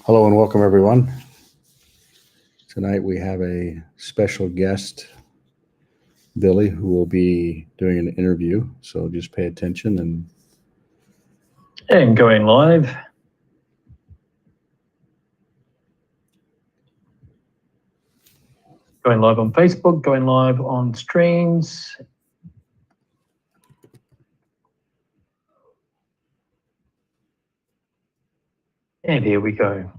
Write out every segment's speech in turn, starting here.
Hello and welcome, everyone. Tonight we have a special guest, Billy, who will be doing an interview. So just pay attention And going live. Going live on Facebook, going live on streams. And here we go.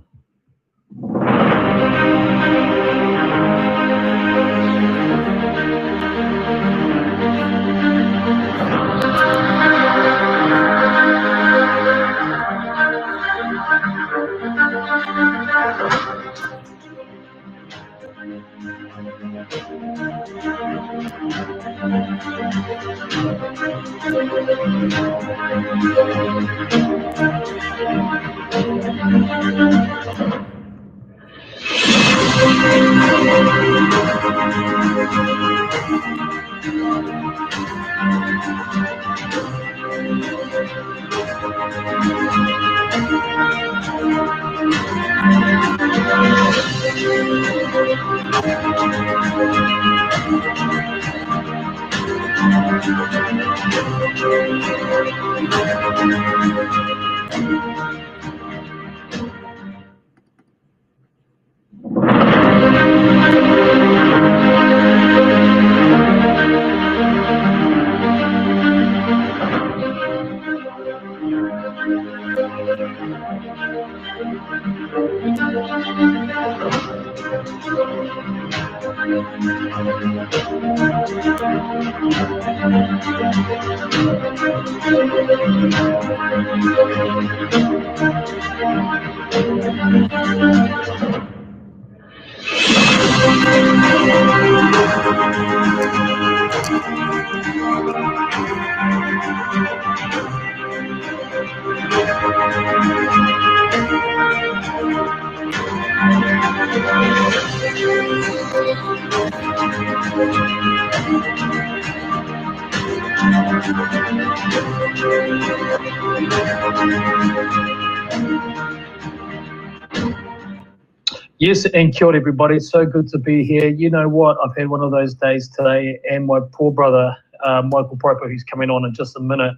Yes, and kia ora, everybody. So good to be here. You know what? I've had one of those days today, and my poor brother, Michael Proper, who's coming on in just a minute,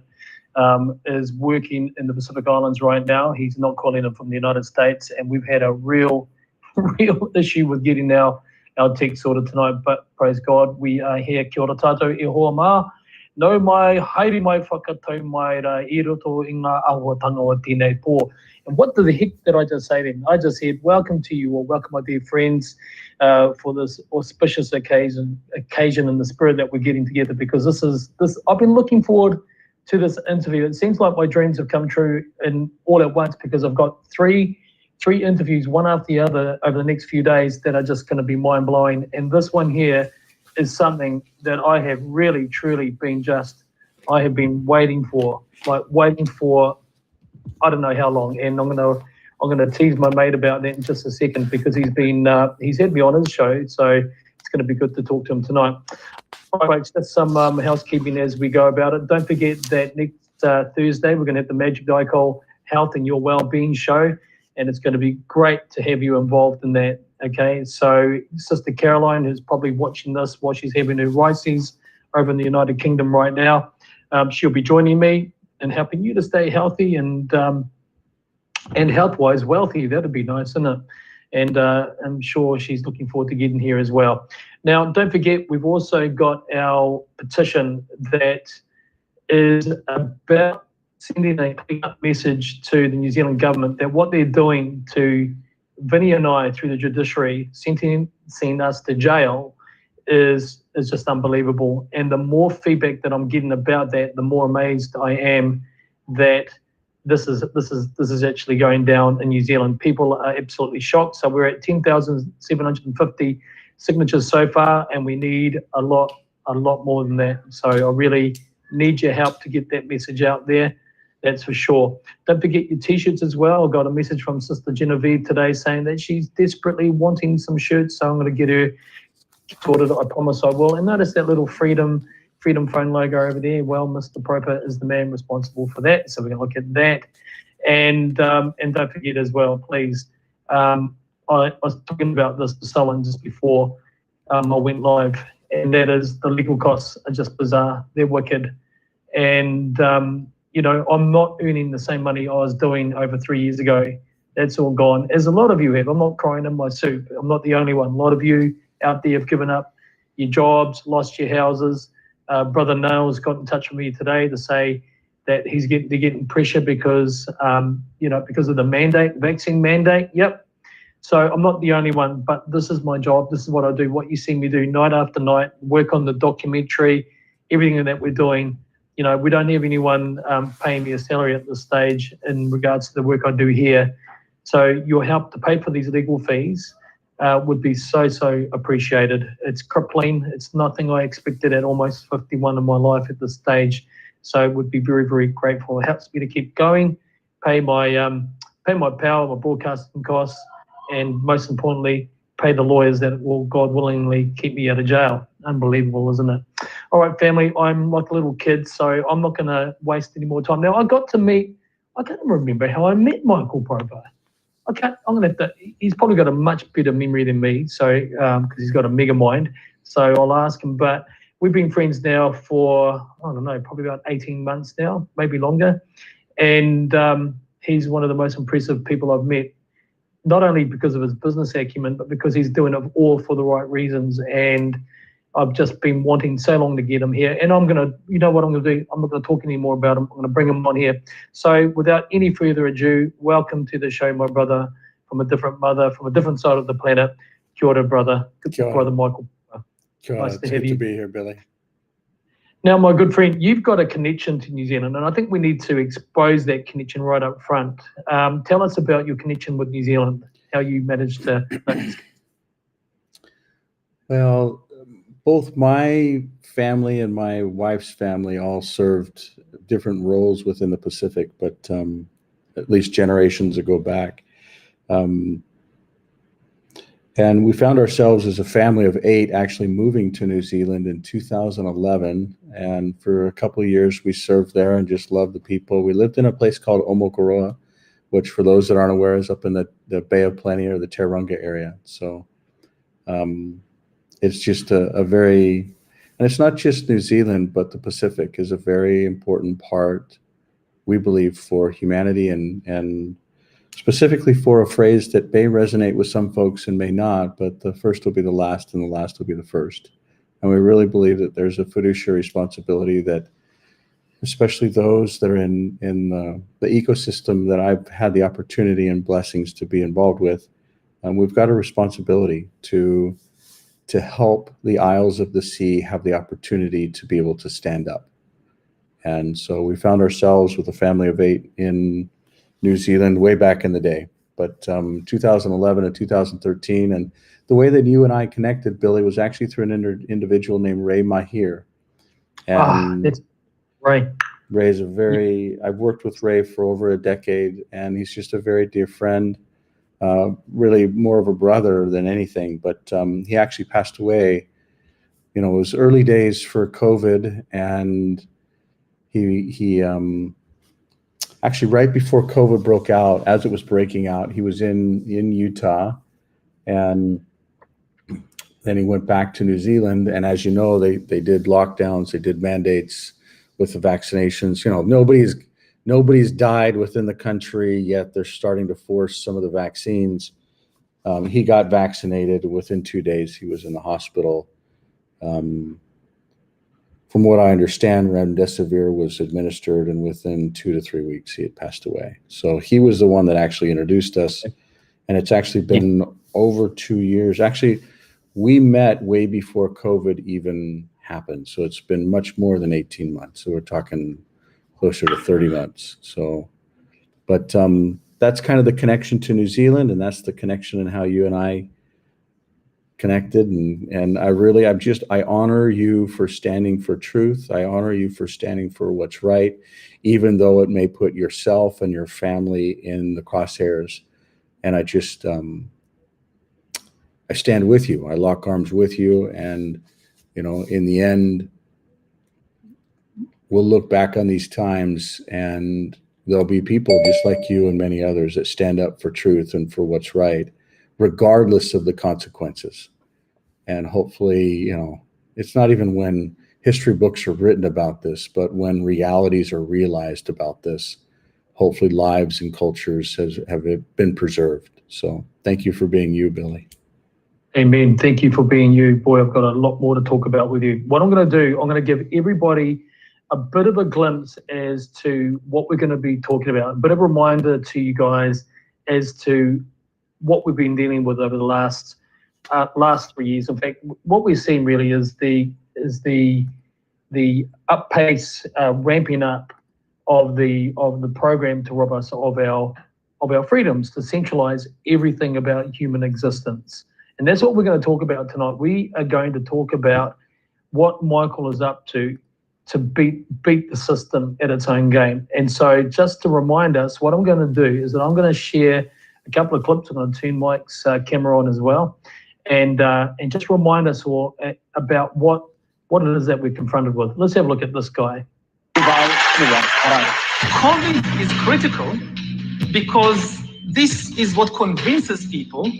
is working in the Pacific Islands right now. He's not calling in from the United States, and we've had a real issue with getting our tech sorted tonight. But praise God, we are here. Kia ora tātou e hoa mā. No mai, haere mai whakatau mai ra I roto I ngā āhuatanga o tēnei pō. And what the heck did I just say then? I just said, welcome to you, or welcome, my dear friends, for this auspicious occasion in the spirit that we're getting together, because this. I've been looking forward to this interview. It seems like my dreams have come true in all at once, because I've got three interviews, one after the other, over the next few days that are just going to be mind-blowing. And this one here is something that I have really, truly been waiting for, I don't know how long, and I'm gonna tease my mate about that in just a second, because he's had me on his show, so it's gonna be good to talk to him tonight. All right, folks, that's some housekeeping as we go about it. Don't forget that next Thursday we're gonna have the Magic Dicole Health and Your Wellbeing show, and it's gonna be great to have you involved in that. Okay, so Sister Caroline, who's probably watching this while she's having her rices over in the United Kingdom right now, she'll be joining me and helping you to stay healthy and health-wise wealthy. That'd be nice, isn't it? And I'm sure she's looking forward to getting here as well. Now, don't forget, we've also got our petition that is about sending a clean-up message to the New Zealand government that what they're doing to Vinny and I through the judiciary, sentencing us to jail, is just unbelievable. And the more feedback that I'm getting about that, the more amazed I am that this is actually going down in New Zealand. People are absolutely shocked. So we're at 10,750 signatures so far, and we need a lot more than that. So I really need your help to get that message out there. That's for sure. Don't forget your t-shirts as well. I got a message from Sister Genevieve today saying that she's desperately wanting some shirts, so I'm going to get her sorted. I promise I will. And notice that little Freedom Phone logo over there. Well, Mr. Proper is the man responsible for that, so we're going to look at that. And don't forget as well, please, I was talking about this to someone just before I went live, and that is the legal costs are just bizarre. They're wicked. And, I'm not earning the same money I was doing over 3 years ago. That's all gone, as a lot of you have. I'm not crying in my soup. I'm not the only one. A lot of you out there have given up your jobs, lost your houses. Brother Nails got in touch with me today to say that they're getting pressure because, because of the vaccine mandate. Yep. So I'm not the only one, but this is my job. This is what I do. What you see me do night after night, work on the documentary, everything that we're doing. We don't have anyone paying me a salary at this stage in regards to the work I do here. So your help to pay for these legal fees would be so appreciated. It's crippling. It's nothing I expected at almost 51 in my life at this stage. So would be very, very grateful. It helps me to keep going, pay my power, my broadcasting costs, and most importantly, pay the lawyers that will, God willingly, keep me out of jail. Unbelievable, isn't it? All right, family, I'm like a little kid, so I'm not going to waste any more time. Now, I can't remember how I met Michael Prober. He's probably got a much better memory than me, so because he's got a mega mind. So I'll ask him, but we've been friends now for, I don't know, probably about 18 months now, maybe longer. And he's one of the most impressive people I've met, not only because of his business acumen, but because he's doing it all for the right reasons. And I've just been wanting so long to get him here. And I'm going to, you know what I'm going to do? I'm not going to talk anymore about him. I'm going to bring him on here. So without any further ado, welcome to the show, my brother from a different mother, from a different side of the planet. Kia ora, brother. Kia ora. Brother Michael. Kia ora. Nice to It's have good you. to be here, Billy. Now, my good friend, you've got a connection to New Zealand, and I think we need to expose that connection right up front. Tell us about your connection with New Zealand, how you managed to... Well, both my family and my wife's family all served different roles within the Pacific, but at least generations ago back. And we found ourselves as a family of 8 actually moving to New Zealand in 2011. And for a couple of years, we served there and just loved the people. We lived in a place called Omokoroa, which for those that aren't aware is up in the Bay of Plenty or the Tauranga area. So it's just a very, and it's not just New Zealand, but the Pacific is a very important part, we believe, for humanity and specifically for a phrase that may resonate with some folks and may not, but the first will be the last and the last will be the first. And we really believe that there's a fiduciary responsibility that, especially those that are in the ecosystem that I've had the opportunity and blessings to be involved with, we've got a responsibility to help the Isles of the Sea have the opportunity to be able to stand up. And so we found ourselves with a family of 8 in New Zealand way back in the day, but 2011 and 2013. And the way that you and I connected, Billy, was actually through an individual named Ray Mahir. And that's right. Ray's I've worked with Ray for over a decade, and he's just a very dear friend, really more of a brother than anything. But he actually passed away. It was early days for COVID, and he actually right before COVID broke out, as it was breaking out, he was in Utah, and then he went back to New Zealand. And as you know, they did lockdowns, they did mandates with the vaccinations. Nobody's died within the country yet. They're starting to force some of the vaccines. He got vaccinated. Within 2 days, he was in the hospital. From what I understand, remdesivir was administered, and within 2 to 3 weeks, he had passed away. So he was the one that actually introduced us, and it's actually been over 2 years. Actually, we met way before COVID even happened, so it's been much more than 18 months. So we're talking closer to 30 months. So, but that's kind of the connection to New Zealand, and that's the connection in how you and I connected. And I honor you for standing for truth. I honor you for standing for what's right, even though it may put yourself and your family in the crosshairs. And I just, I stand with you. I lock arms with you. And, in the end, we'll look back on these times and There'll be people just like you and many others that stand up for truth and for what's right, regardless of the consequences. And hopefully, you know, it's not even when history books are written about this, but when realities are realized about this, hopefully lives and cultures have been preserved. So thank you for being you, Billy. Amen. Thank you for being you. Boy, I've got a lot more to talk about with you. What I'm going to do, I'm going to give everybody a bit of a glimpse as to what we're going to be talking about, a bit of a reminder to you guys as to what we've been dealing with over the last 3 years. In fact, what we've seen really is the up pace, ramping up of the program to rob us of our freedoms, to centralize everything about human existence. And that's what we're going to talk about tonight. We are going to talk about what Michael is up to beat the system at its own game. And so just to remind us, what I'm going to do is that I'm going to share a couple of clips. I'm going to turn Mike's camera on as well, and just remind us all about what it is that we're confronted with. Let's have a look at this guy. COVID is critical because this is what convinces people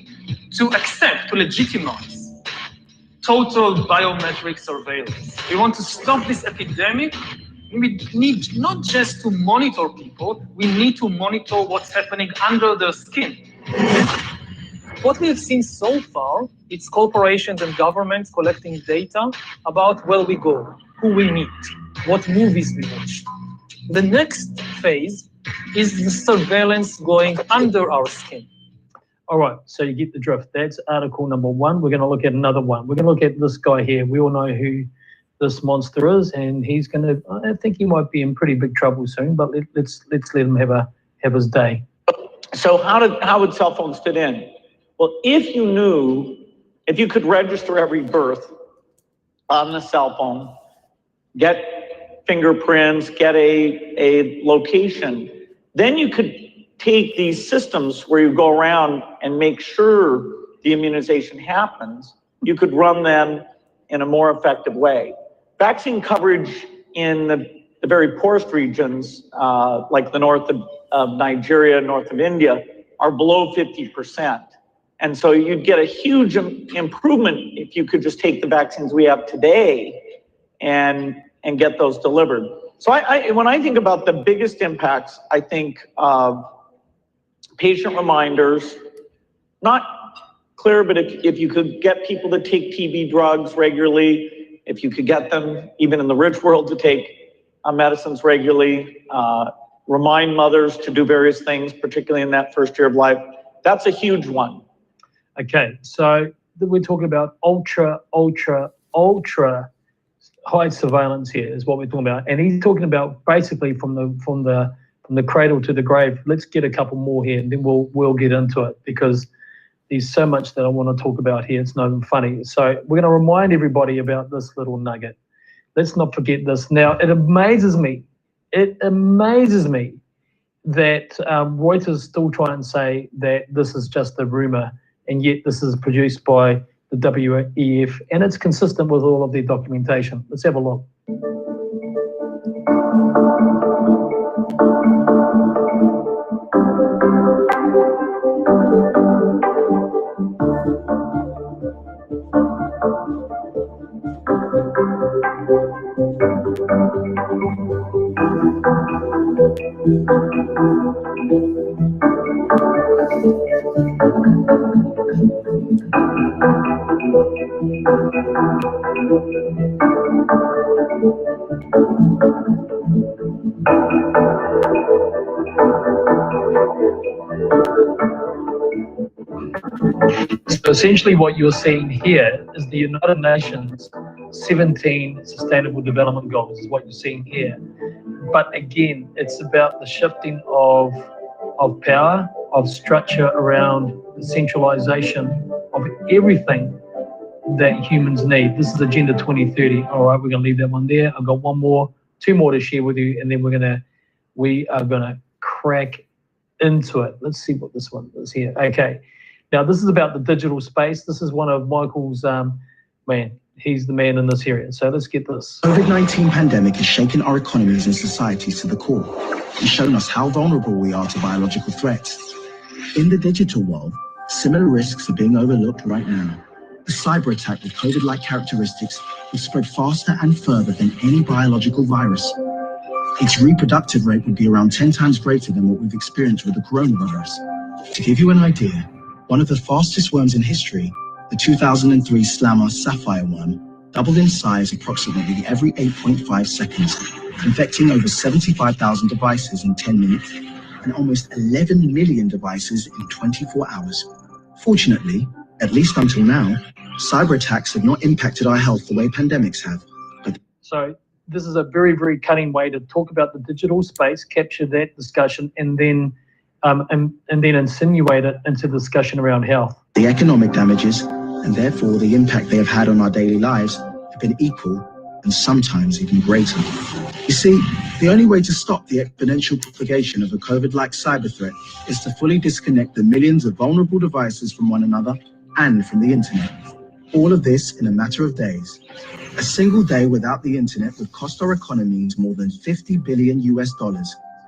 to accept, to legitimize total biometric surveillance. We want to stop this epidemic. We need not just to monitor people, we need to monitor what's happening under their skin. What we have seen so far, it's corporations and governments collecting data about where we go, who we meet, what movies we watch. The next phase is the surveillance going under our skin. All right, so you get the drift. That's article number one. We're going to look at another one. We're going to look at this guy here. We all know who this monster is, and he's going to, I think he might be in pretty big trouble soon, but let's let him have his day. So how would cell phones fit in? Well, if you could register every birth on the cell phone, get fingerprints, get a location, then you could take these systems where you go around and make sure the immunization happens. You could run them in a more effective way. Vaccine coverage in the very poorest regions, like the north of Nigeria, north of India, are below 50%. And so you'd get a huge improvement if you could just take the vaccines we have today and get those delivered. So when I think about the biggest impacts, I think of patient reminders, not clear, but if you could get people to take TB drugs regularly, if you could get them, even in the rich world, to take medicines regularly, remind mothers to do various things, particularly in that first year of life, that's a huge one. Okay, so we're talking about ultra high surveillance here is what we're talking about. And he's talking about basically from the cradle to the grave. Let's get a couple more here, and then we'll get into it, because there's so much that I want to talk about here. It's not even funny. So we're going to remind everybody about this little nugget. Let's not forget this. Now, it amazes me that Reuters still try and say that this is just a rumor, and yet this is produced by the WEF, and it's consistent with all of their documentation. Let's have a look. So essentially what you're seeing here is the United Nations 17 Sustainable Development Goals is what you're seeing here. But again, it's about the shifting of power, of structure around the centralization of everything that humans need. This is Agenda 2030. All right, we're going to leave that one there. I've got two more to share with you, and then we are going to crack into it. Let's see what this one is here. Okay. Now, this is about the digital space. This is one of Michael's, man, he's the man in this area. So let's get this. COVID-19 pandemic has shaken our economies and societies to the core and shown us how vulnerable we are to biological threats. In the digital world, similar risks are being overlooked right now. A cyber attack with COVID-like characteristics will spread faster and further than any biological virus. Its reproductive rate would be around 10 times greater than what we've experienced with the coronavirus. To give you an idea, one of the fastest worms in history, the 2003 Slammer sapphire worm, doubled in size approximately every 8.5 seconds, infecting over 75,000 devices in 10 minutes and almost 11 million devices in 24 hours. Fortunately, at least until now, cyber attacks have not impacted our health the way pandemics have. So this is a very, very cutting way to talk about the digital space, capture that discussion, and then insinuate it into discussion around health. The economic damages, and therefore the impact they have had on our daily lives, have been equal and sometimes even greater. You see, the only way to stop the exponential propagation of a COVID-like cyber threat is to fully disconnect the millions of vulnerable devices from one another and from the internet. All of this in a matter of days. A single day without the internet would cost our economies more than $50 billion US,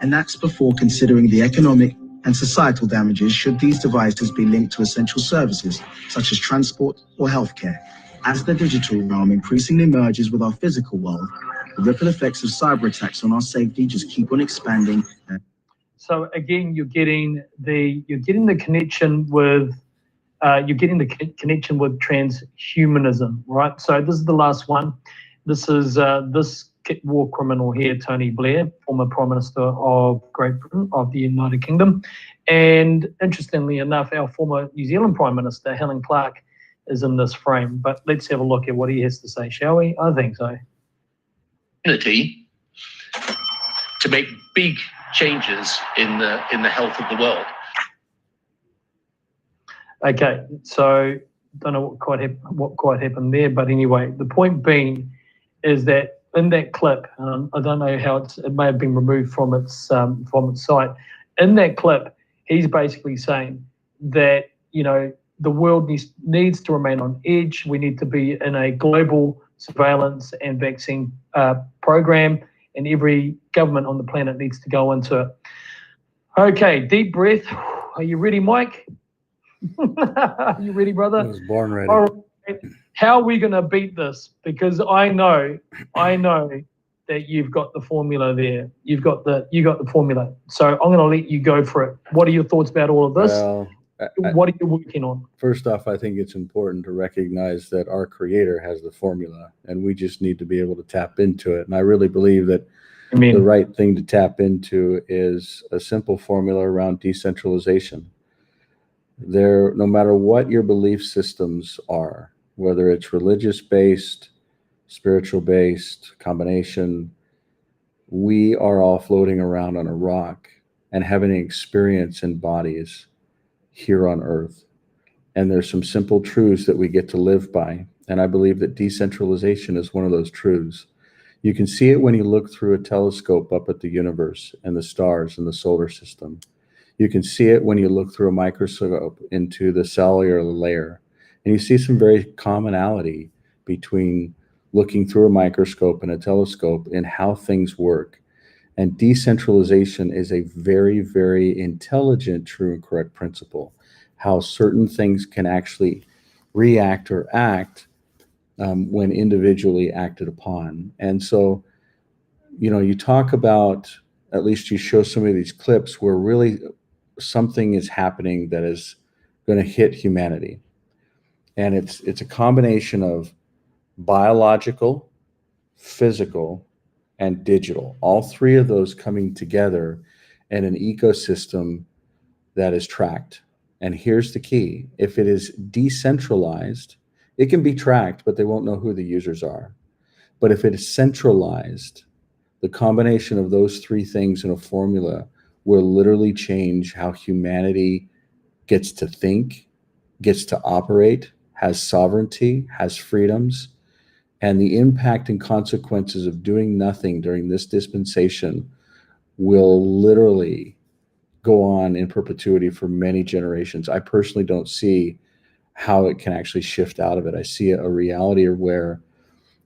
and that's before considering the economic and societal damages should these devices be linked to essential services such as transport or healthcare. As the digital realm increasingly merges with our physical world, the ripple effects of cyber attacks on our safety just keep on expanding. So again, you're getting the connection with transhumanism, right? So this is the last one. This is this war criminal here, Tony Blair, former Prime Minister of Great Britain, of the United Kingdom. And interestingly enough, our former New Zealand Prime Minister, Helen Clark, is in this frame. But let's have a look at what he has to say, shall we? I think so. To make big changes in the health of the world. Okay, so don't know what quite happened there, but anyway, the point being is that in that clip, I don't know how it may have been removed from its site. In that clip, he's basically saying that the world needs to remain on edge. We need to be in a global surveillance and vaccine program, and every government on the planet needs to go into it. Okay, deep breath. Are you ready, Mike? Are you ready, brother? I was born ready. All right. How are we going to beat this? Because I know that you've got the formula there. You got the formula. So I'm going to let you go for it. What are your thoughts about all of this? Well, what are you working on? First off, I think it's important to recognize that our creator has the formula, and we just need to be able to tap into it. And I really believe that the right thing to tap into is a simple formula around decentralization. No matter what your belief systems are, whether it's religious-based, spiritual-based, combination, we are all floating around on a rock and having an experience in bodies here on Earth. And there's some simple truths that we get to live by. And I believe that decentralization is one of those truths. You can see it when you look through a telescope up at the universe and the stars and the solar system. You can see it when you look through a microscope into the cellular layer. And you see some very commonality between looking through a microscope and a telescope in how things work. And decentralization is a very, very intelligent, true and correct principle. How certain things can actually react or act when individually acted upon. And so, you talk about, at least you show some of these clips where really something is happening that is going to hit humanity. And it's a combination of biological, physical, and digital, all three of those coming together in an ecosystem that is tracked. And here's the key. If it is decentralized, it can be tracked, but they won't know who the users are. But if it is centralized, the combination of those three things in a formula will literally change how humanity gets to think, gets to operate, has sovereignty, has freedoms. And the impact and consequences of doing nothing during this dispensation will literally go on in perpetuity for many generations. I personally don't see how it can actually shift out of it. I see a reality where,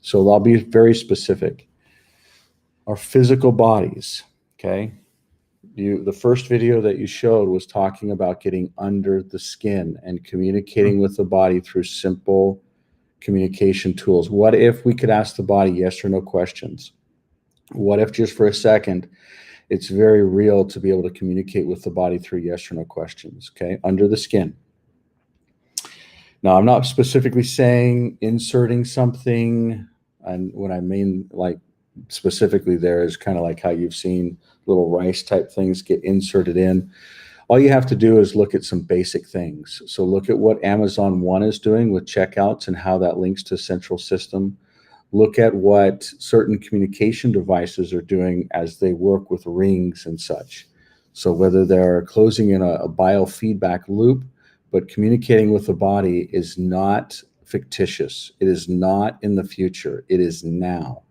so I'll be very specific. Our physical bodies, okay? The first video that you showed was talking about getting under the skin and communicating with the body through simple communication tools. What if we could ask the body yes or no questions? What if just for a second, it's very real to be able to communicate with the body through yes or no questions, okay? Under the skin. Now, I'm not specifically saying inserting something, and what I mean like specifically there is kind of like how you've seen little rice type things get inserted in. All you have to do is look at some basic things. So look at what Amazon One is doing with checkouts and how that links to central system. Look at what certain communication devices are doing as they work with rings and such. So whether they're closing in a biofeedback loop, but communicating with the body is not fictitious. It is not in the future. It is now.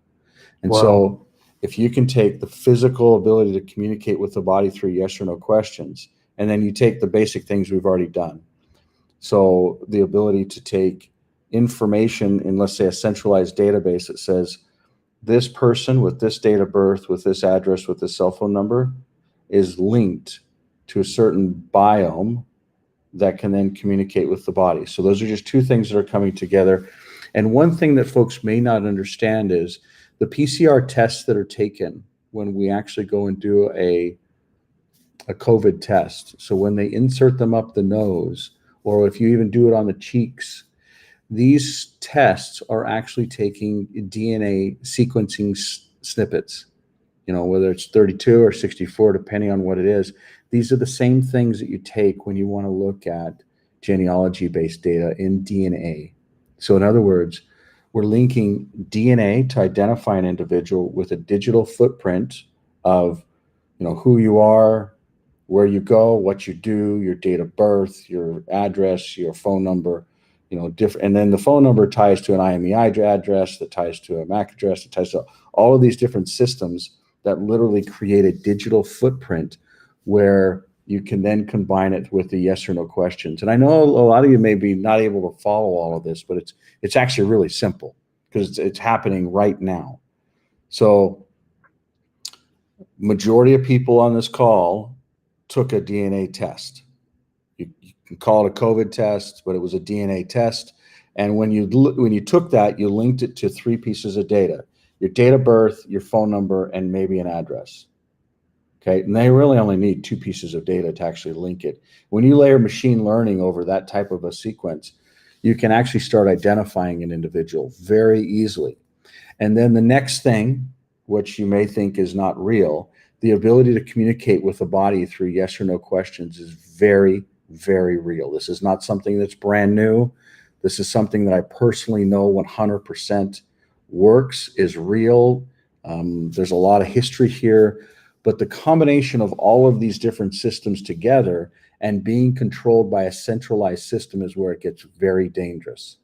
And Wow. so if you can take the physical ability to communicate with the body through yes or no questions, and then you take the basic things we've already done. So the ability to take information in, let's say, a centralized database that says this person with this date of birth, with this address, with this cell phone number is linked to a certain biome that can then communicate with the body. So those are just two things that are coming together. And one thing that folks may not understand is the PCR tests that are taken when we actually go and do a COVID test. So when they insert them up the nose, or if you even do it on the cheeks, these tests are actually taking DNA sequencing snippets, whether it's 32 or 64, depending on what it is. These are the same things that you take when you want to look at genealogy-based data in DNA. So in other words, we're linking DNA to identify an individual with a digital footprint of, who you are, where you go, what you do, your date of birth, your address, your phone number, different. And then the phone number ties to an IMEI address, that ties to a MAC address, that ties to all of these different systems that literally create a digital footprint where you can then combine it with the yes or no questions. And I know a lot of you may be not able to follow all of this, but it's actually really simple because it's happening right now. So majority of people on this call took a DNA test. You can call it a COVID test, but it was a DNA test. And when you took that, you linked it to 3 pieces of data: your date of birth, your phone number, and maybe an address. Okay, and they really only need 2 pieces of data to actually link it. When you layer machine learning over that type of a sequence, you can actually start identifying an individual very easily. And then the next thing, which you may think is not real, the ability to communicate with the body through yes or no questions is very, very real. This is not something that's brand new. This is something that I personally know 100% works, is real. There's a lot of history here, but the combination of all of these different systems together and being controlled by a centralized system is where it gets very dangerous.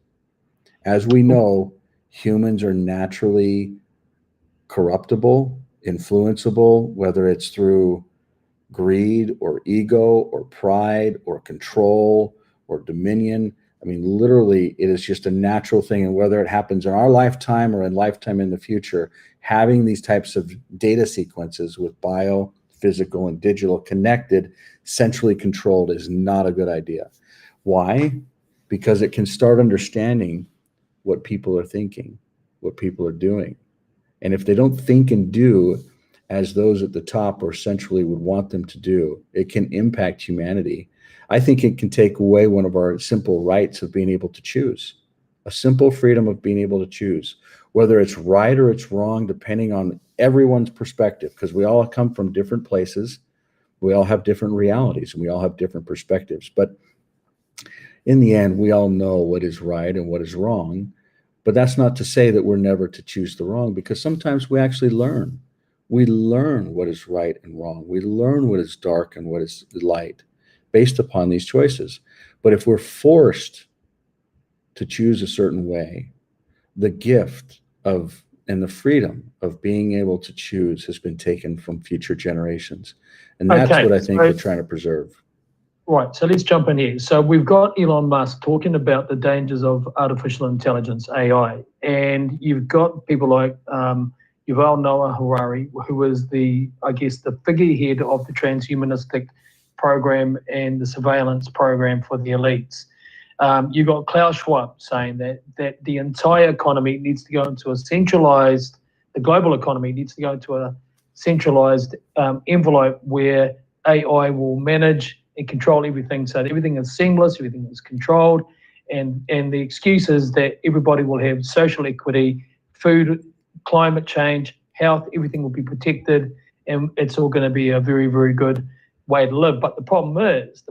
As we know, humans are naturally corruptible, influenceable, whether it's through greed or ego or pride or control or dominion. I mean, literally, it is just a natural thing. And whether it happens in our lifetime or in lifetime in the future, having these types of data sequences with bio, physical, and digital connected, centrally controlled is not a good idea. Why? Because it can start understanding what people are thinking, what people are doing. And if they don't think and do as those at the top or centrally would want them to do, it can impact humanity. I think it can take away one of our simple rights of being able to choose, a simple freedom of being able to choose, whether it's right or it's wrong, depending on everyone's perspective, because we all come from different places. We all have different realities and we all have different perspectives. But in the end, we all know what is right and what is wrong. But that's not to say that we're never to choose the wrong, because sometimes we actually learn. We learn what is right and wrong. We learn what is dark and what is light based upon these choices. But if we're forced to choose a certain way, the gift of and the freedom of being able to choose has been taken from future generations. And that's Okay, what I think so- we're trying to preserve. Right, so let's jump in here. So we've got Elon Musk talking about the dangers of artificial intelligence, AI, and you've got people like Yuval Noah Harari, who is I guess, the figurehead of the transhumanistic program and the surveillance program for the elites. You've got Klaus Schwab saying that the entire economy needs to go into the global economy needs to go into a centralized envelope where AI will manage and control everything, so that everything is seamless, everything is controlled, and the excuse is that everybody will have social equity, food, climate change, health, everything will be protected, and it's all going to be a very, very good way to live. But the problem is,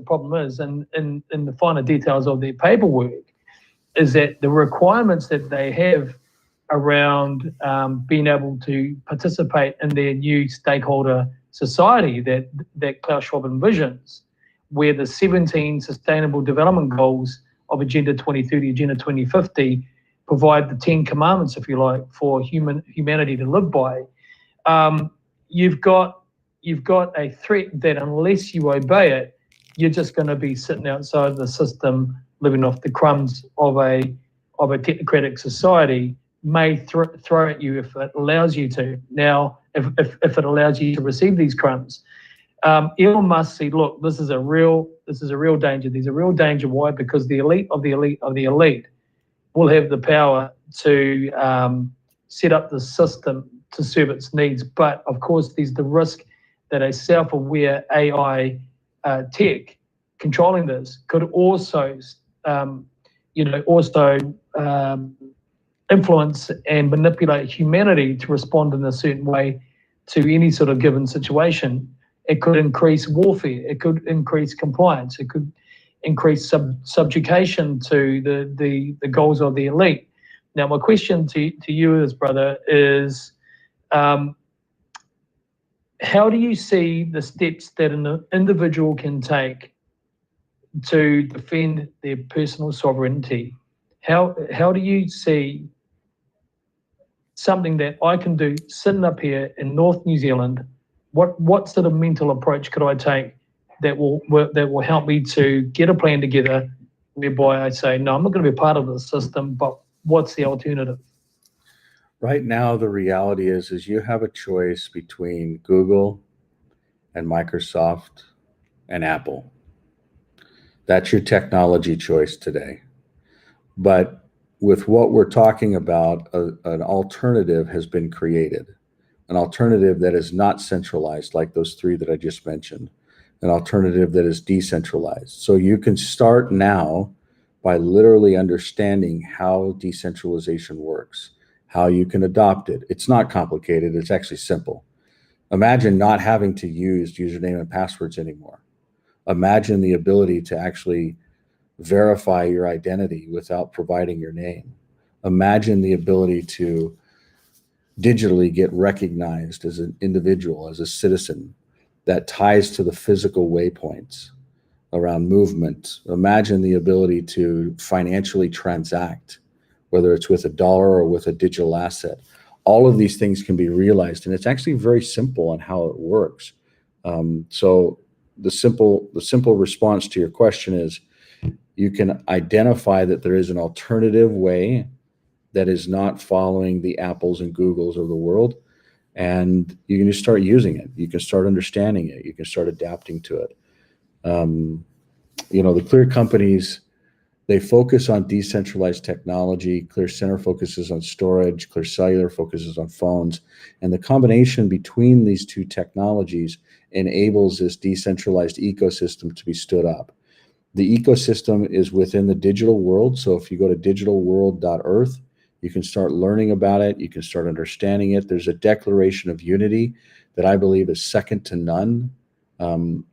in the finer details of their paperwork, is that the requirements that they have around being able to participate in their new stakeholder society that Klaus Schwab envisions, where the 17 sustainable development goals of Agenda 2030, Agenda 2050 provide the 10 commandments, if you like, for humanity to live by. You've got a threat that unless you obey it, you're just going to be sitting outside the system, living off the crumbs of a technocratic society. May throw at you if it allows you to. Now, if it allows you to receive these crumbs, Elon Musk said, "Look, this is a real danger. There's a real danger. Why? Because the elite of the elite of the elite will have the power to set up the system to serve its needs. But of course, there's the risk that a self-aware AI tech controlling this could also, influence and manipulate humanity to respond in a certain way to any sort of given situation. It could increase warfare. It could increase compliance. It could increase subjugation to the goals of the elite." Now, my question to you, brother, is how do you see the steps that an individual can take to defend their personal sovereignty? How do you see something that I can do sitting up here in North New Zealand? What sort of mental approach could I take that will help me to get a plan together whereby I say, no, I'm not going to be a part of the system, but what's the alternative? Right now, the reality is you have a choice between Google and Microsoft and Apple. That's your technology choice today. But with what we're talking about, an alternative has been created, an alternative that is not centralized like those three that I just mentioned, an alternative that is decentralized. So you can start now by literally understanding how decentralization works, how you can adopt it. It's not complicated. It's actually simple. Imagine not having to use username and passwords anymore. Imagine the ability to actually verify your identity without providing your name. Imagine the ability to digitally get recognized as an individual, as a citizen, that ties to the physical waypoints around movement. Imagine the ability to financially transact, whether it's with a dollar or with a digital asset. All of these things can be realized, and it's actually very simple on how it works. So the simple response to your question is, you can identify that there is an alternative way that is not following the Apples and Googles of the world, and you can just start using it. You can start understanding it. You can start adapting to it. The Clear companies, they focus on decentralized technology. Clear Center focuses on storage. Clear Cellular focuses on phones. And the combination between these two technologies enables this decentralized ecosystem to be stood up. The ecosystem is within the digital world. So if you go to digitalworld.earth, you can start learning about it. You can start understanding it. There's a declaration of unity that I believe is second to none,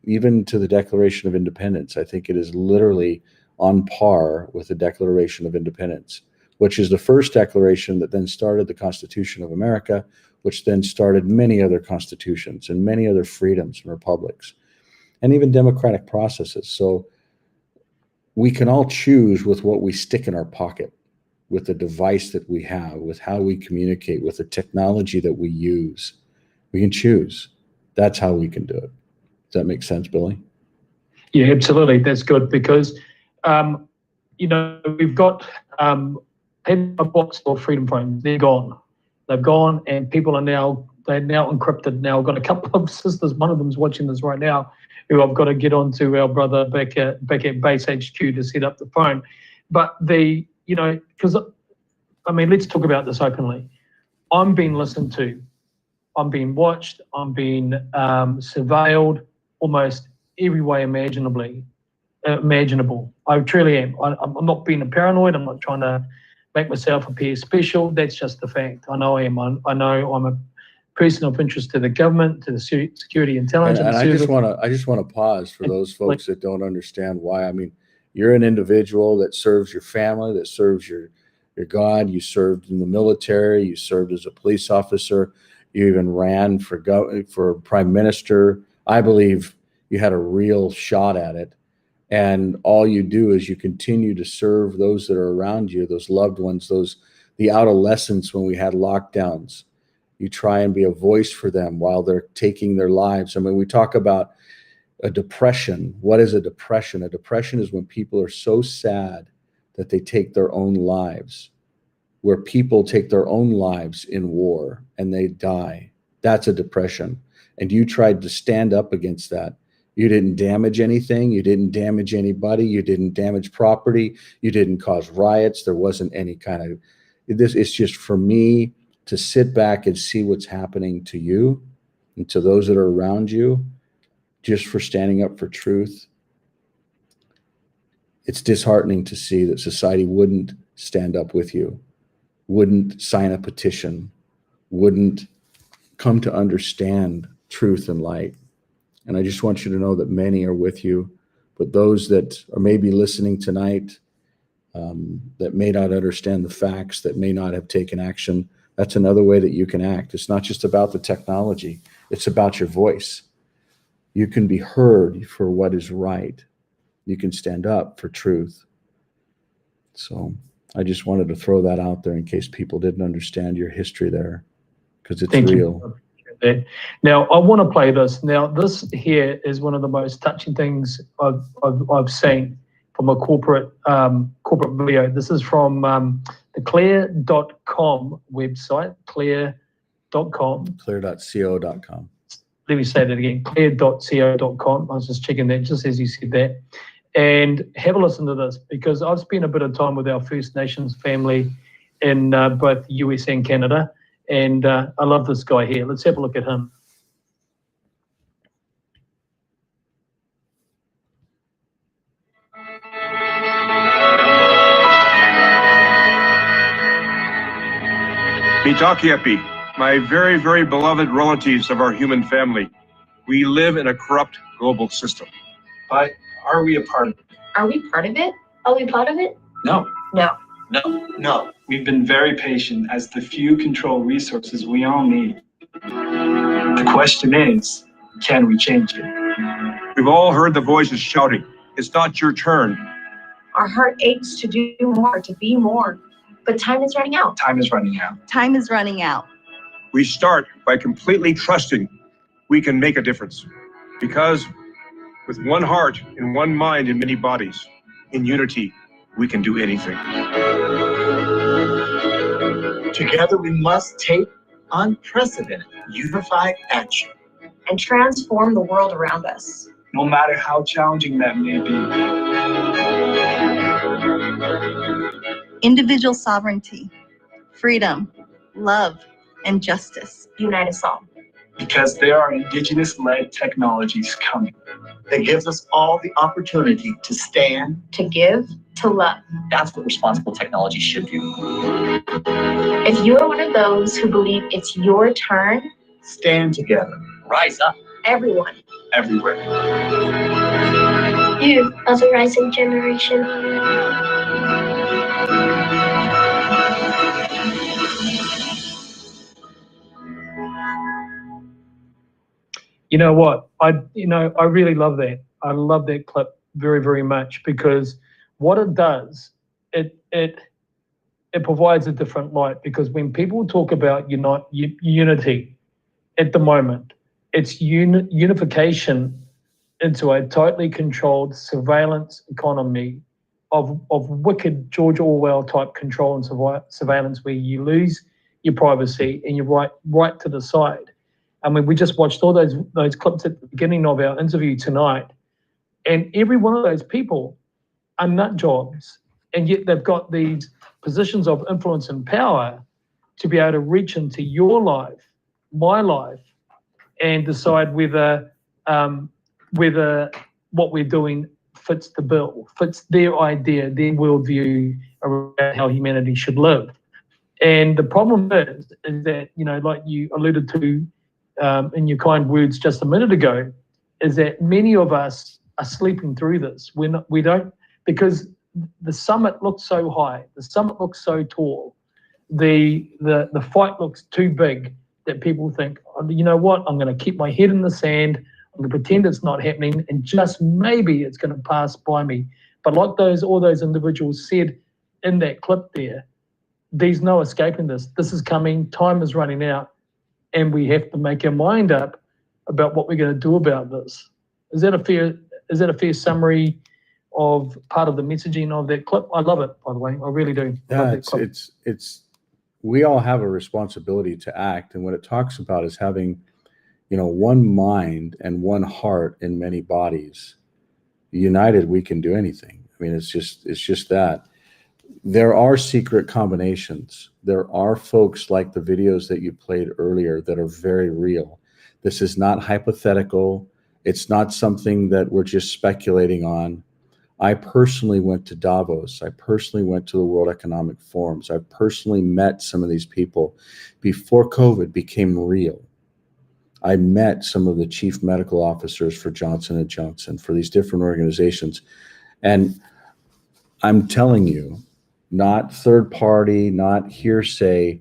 even to the Declaration of Independence. I think it is literally on par with the Declaration of Independence, which is the first declaration that then started the Constitution of America, which then started many other constitutions and many other freedoms and republics, and even democratic processes. So we can all choose with what we stick in our pocket, with the device that we have, with how we communicate, with the technology that we use. We can choose. That's how we can do it. Does that make sense, Billy? Yeah, absolutely. That's good because, we've got Box or Freedom Phones. They're gone. They've gone, and people are they're now encrypted. Now I've got a couple of sisters. One of them's watching this right now, who I've got to get on to our brother back at Base HQ to set up the phone. But because let's talk about this openly. I'm being listened to. I'm being watched. I'm being surveilled almost every way imaginable. I truly am. I'm not being a paranoid. I'm not trying to make myself appear special. That's just the fact. I know I am. I know I'm a person of interest to the government, to the security intelligence. And I just want to pause for those folks that don't understand why. I mean, you're an individual that serves your family, that serves your God. You served in the military. You served as a police officer. You even ran for prime minister. I believe you had a real shot at it. And all you do is you continue to serve those that are around you, those loved ones, the adolescents when we had lockdowns. You try and be a voice for them while they're taking their lives. I mean, we talk about a depression. What is a depression? A depression is when people are so sad that they take their own lives, where people take their own lives in war and they die. That's a depression. And you tried to stand up against that. You didn't damage anything. You didn't damage anybody. You didn't damage property. You didn't cause riots. There wasn't any kind of this. It's just for me to sit back and see what's happening to you and to those that are around you, just for standing up for truth. It's disheartening to see that society wouldn't stand up with you, wouldn't sign a petition, wouldn't come to understand truth and light. And I just want you to know that many are with you, but those that are maybe listening tonight, that may not understand the facts, that may not have taken action, that's another way that you can act. It's not just about the technology. It's about your voice. You can be heard for what is right. You can stand up for truth. So I just wanted to throw that out there in case people didn't understand your history there, because it's real. Now, I want to play this. Now, this here is one of the most touching things I've seen from a corporate video. This is from the clear.com website, clear.com. Clear.co.com. Let me say that again, clear.co.com. I was just checking that just as you said that. And have a listen to this, because I've spent a bit of time with our First Nations family in both the US and Canada. And I love this guy here. Let's have a look at him. Mitakiapi, my very, very beloved relatives of our human family. We live in a corrupt global system. But are we a part of it? Are we part of it? Are we part of it? No. No. No. No. We've been very patient as the few control resources we all need. The question is, can we change it? We've all heard the voices shouting, it's not your turn. Our heart aches to do more, to be more. But time is running out. Time is running out. Time is running out. We start by completely trusting we can make a difference. Because with one heart and one mind and many bodies, in unity, we can do anything. Together we must take unprecedented, unified action. And transform the world around us. No matter how challenging that may be. Individual sovereignty, freedom, love, and justice. Unite us all. Because there are Indigenous-led technologies coming. That gives us all the opportunity to stand, to give, to love. That's what responsible technology should do. If you are one of those who believe it's your turn, stand together. Rise up. Everyone. Everywhere. You are the rising generation. You know what? I really love that. I love that clip very, very much, because what it does, it provides a different light. Because when people talk about unity at the moment, it's unification into a tightly controlled surveillance economy of wicked George Orwell type control and surveillance, where you lose your privacy and you're right to the side. I mean, we just watched all those clips at the beginning of our interview tonight, and every one of those people are nut jobs, and yet they've got these positions of influence and power to be able to reach into your life, my life, and decide whether what we're doing fits the bill, fits their idea, their worldview around how humanity should live. And the problem is that, like you alluded to in your kind words just a minute ago, is that many of us are sleeping through this. We don't, because the summit looks so high, the summit looks so tall, the fight looks too big, that people think, oh, you know what, I'm going to keep my head in the sand, I'm going to pretend it's not happening, and just maybe it's going to pass by me. But like all those individuals said in that clip there, there's no escaping this. This is coming, time is running out, and we have to make our mind up about what we're going to do about this. Is that a fair summary of part of the messaging of that clip? I love it, by the way. I really do. Yeah, it's we all have a responsibility to act, and what it talks about is having, one mind and one heart in many bodies. United, we can do anything. I mean, it's just that. There are secret combinations. There are folks like the videos that you played earlier that are very real. This is not hypothetical. It's not something that we're just speculating on. I personally went to Davos. I personally went to the World Economic Forums. I personally met some of these people before COVID became real. I met some of the chief medical officers for Johnson & Johnson, for these different organizations. And I'm telling you, not third party, not hearsay,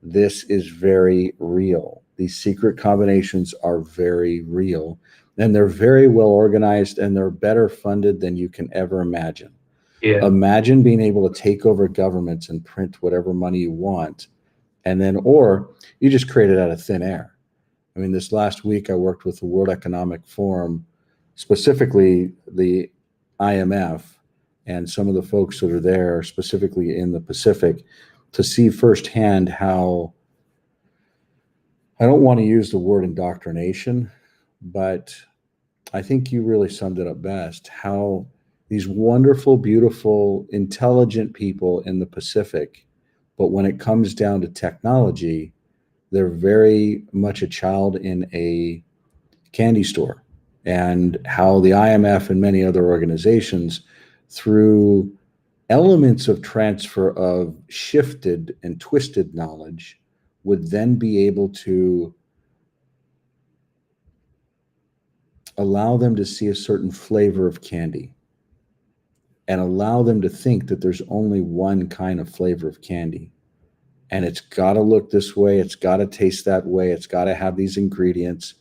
this is very real. These secret combinations are very real, and they're very well organized, and they're better funded than you can ever imagine. Yeah. Imagine being able to take over governments and print whatever money you want, and then, or you just create it out of thin air. I mean, this last week I worked with the World Economic Forum, specifically the IMF, and some of the folks that are there, specifically in the Pacific, to see firsthand how, I don't want to use the word indoctrination, but I think you really summed it up best, how these wonderful, beautiful, intelligent people in the Pacific, but when it comes down to technology, they're very much a child in a candy store. And how the IMF and many other organizations, through elements of transfer of shifted and twisted knowledge, would then be able to allow them to see a certain flavor of candy and allow them to think that there's only one kind of flavor of candy. And it's got to look this way. It's got to taste that way. It's got to have these ingredients,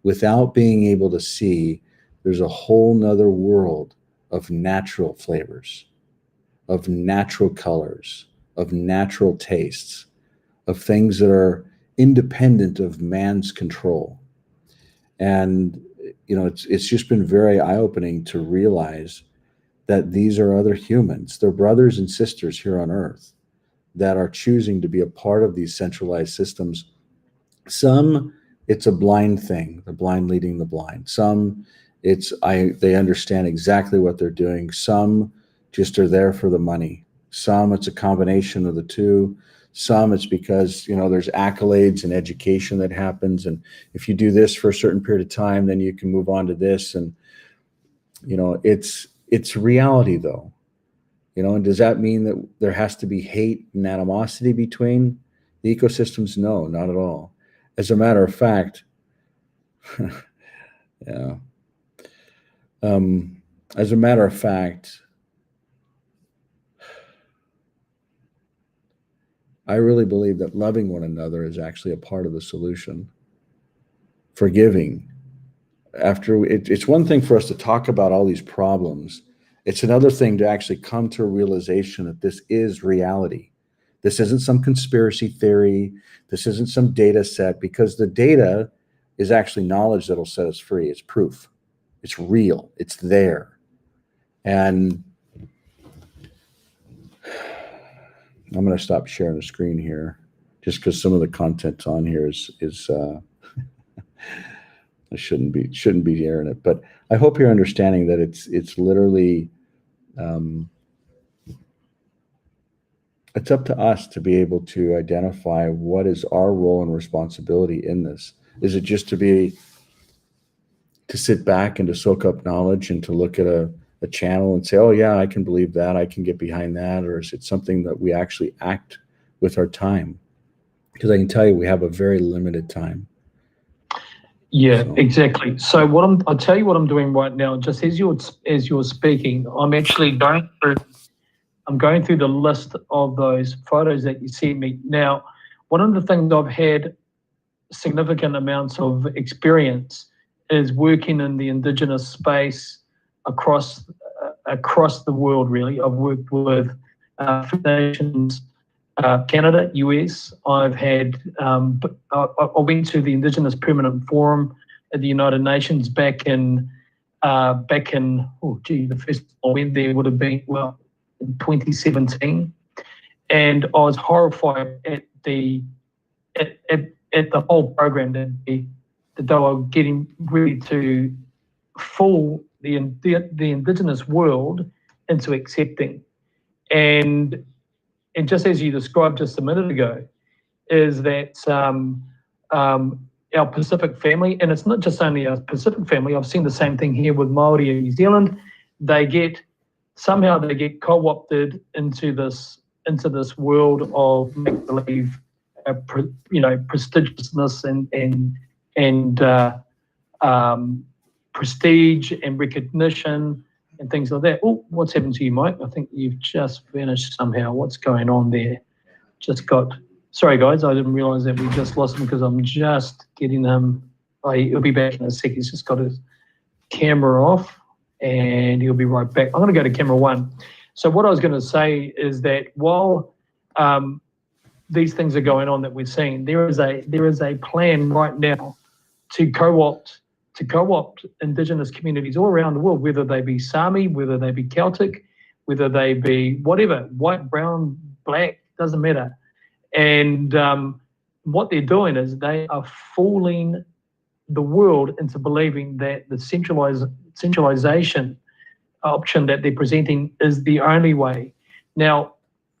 without being able to see there's a whole nother world of natural flavors, of natural colors, of natural tastes, of things that are independent of man's control. And, it's just been very eye-opening to realize that these are other humans. They're brothers and sisters here on Earth that are choosing to be a part of these centralized systems. Some, it's a blind thing, the blind leading the blind. Some, they understand exactly what they're doing. Some just are there for the money. Some, it's a combination of the two. Some, it's because, there's accolades and education that happens. And if you do this for a certain period of time, then you can move on to this. And, it's reality though. And does that mean that there has to be hate and animosity between the ecosystems? No, not at all. As a matter of fact, yeah. As a matter of fact, I really believe that loving one another is actually a part of the solution. Forgiving. It's one thing for us to talk about all these problems. It's another thing to actually come to a realization that this is reality. This isn't some conspiracy theory. This isn't some data set, because the data is actually knowledge that'll set us free. It's proof. It's real. It's there. And I'm going to stop sharing the screen here just because some of the content on here is I shouldn't be airing it, but I hope you're understanding that it's literally it's up to us to be able to identify what is our role and responsibility in this. Is it just to sit back and to soak up knowledge and to look at a channel and say, oh yeah, I can believe that, I can get behind that? Or is it something that we actually act with our time? Because I can tell you we have a very limited time. Yeah, exactly. So I'll tell you what I'm doing right now. Just as you're speaking, I'm actually going through the list of those photos that you sent me. Now, one of the things I've had significant amounts of experience is working in the Indigenous space across the world, really. I've worked with First Nations, Canada, US. I went to the Indigenous Permanent Forum at the United Nations back in the first I went there would have been in 2017, and I was horrified at the whole program that they were getting ready to fool the Indigenous world into accepting. And just as you described just a minute ago, is that our Pacific family, and it's not just only our Pacific family, I've seen the same thing here with Māori in New Zealand. They get co-opted into this world of make-believe, prestigiousness and prestige and recognition and things like that. Oh, what's happened to you, Mike? I think you've just vanished somehow. What's going on there? Sorry guys, I didn't realize that we just lost him because I'm just getting him. He'll be back in a sec. He's just got his camera off and he'll be right back. I'm going to go to camera 1. So what I was going to say is that while these things are going on that we're seeing, there is a plan right now to co-opt Indigenous communities all around the world, whether they be Sami, whether they be Celtic, whether they be whatever, white, brown, black, doesn't matter. And what they're doing is they are fooling the world into believing that the centralization option that they're presenting is the only way. Now,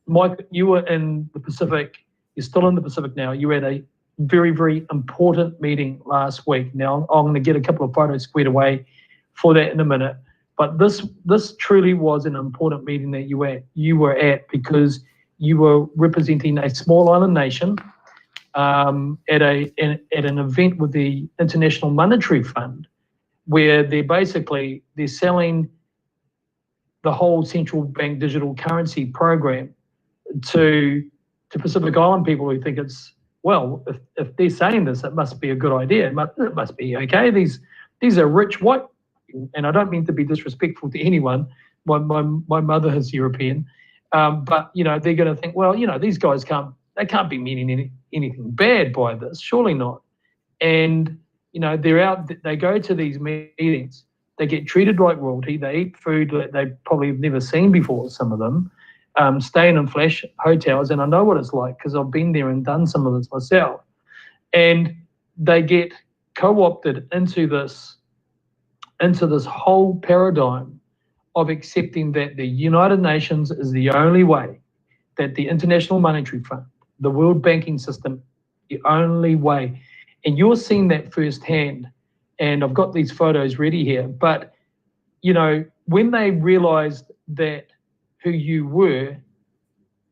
Mike, you were in the Pacific. You're still in the Pacific now. You were at a very, very important meeting last week. Now, I'm going to get a couple of photos squared away for that in a minute. But this truly was an important meeting that you were at because you were representing a small island nation at an event with the International Monetary Fund, where they're selling the whole central bank digital currency program to Pacific Island people who think it's, well, if they're saying this, it must be a good idea. It must be okay. These are rich white, and I don't mean to be disrespectful to anyone. My mother is European. But they're going to think, well, these guys can't be meaning anything bad by this, surely not. And they're out. They go to these meetings. They get treated like royalty. They eat food that they probably have never seen before. Some of them staying in flash hotels, and I know what it's like because I've been there and done some of this myself. And they get co-opted into this whole paradigm of accepting that the United Nations is the only way, that the International Monetary Fund, the world banking system, the only way. And you're seeing that firsthand. And I've got these photos ready here. But, when they realized that who you were,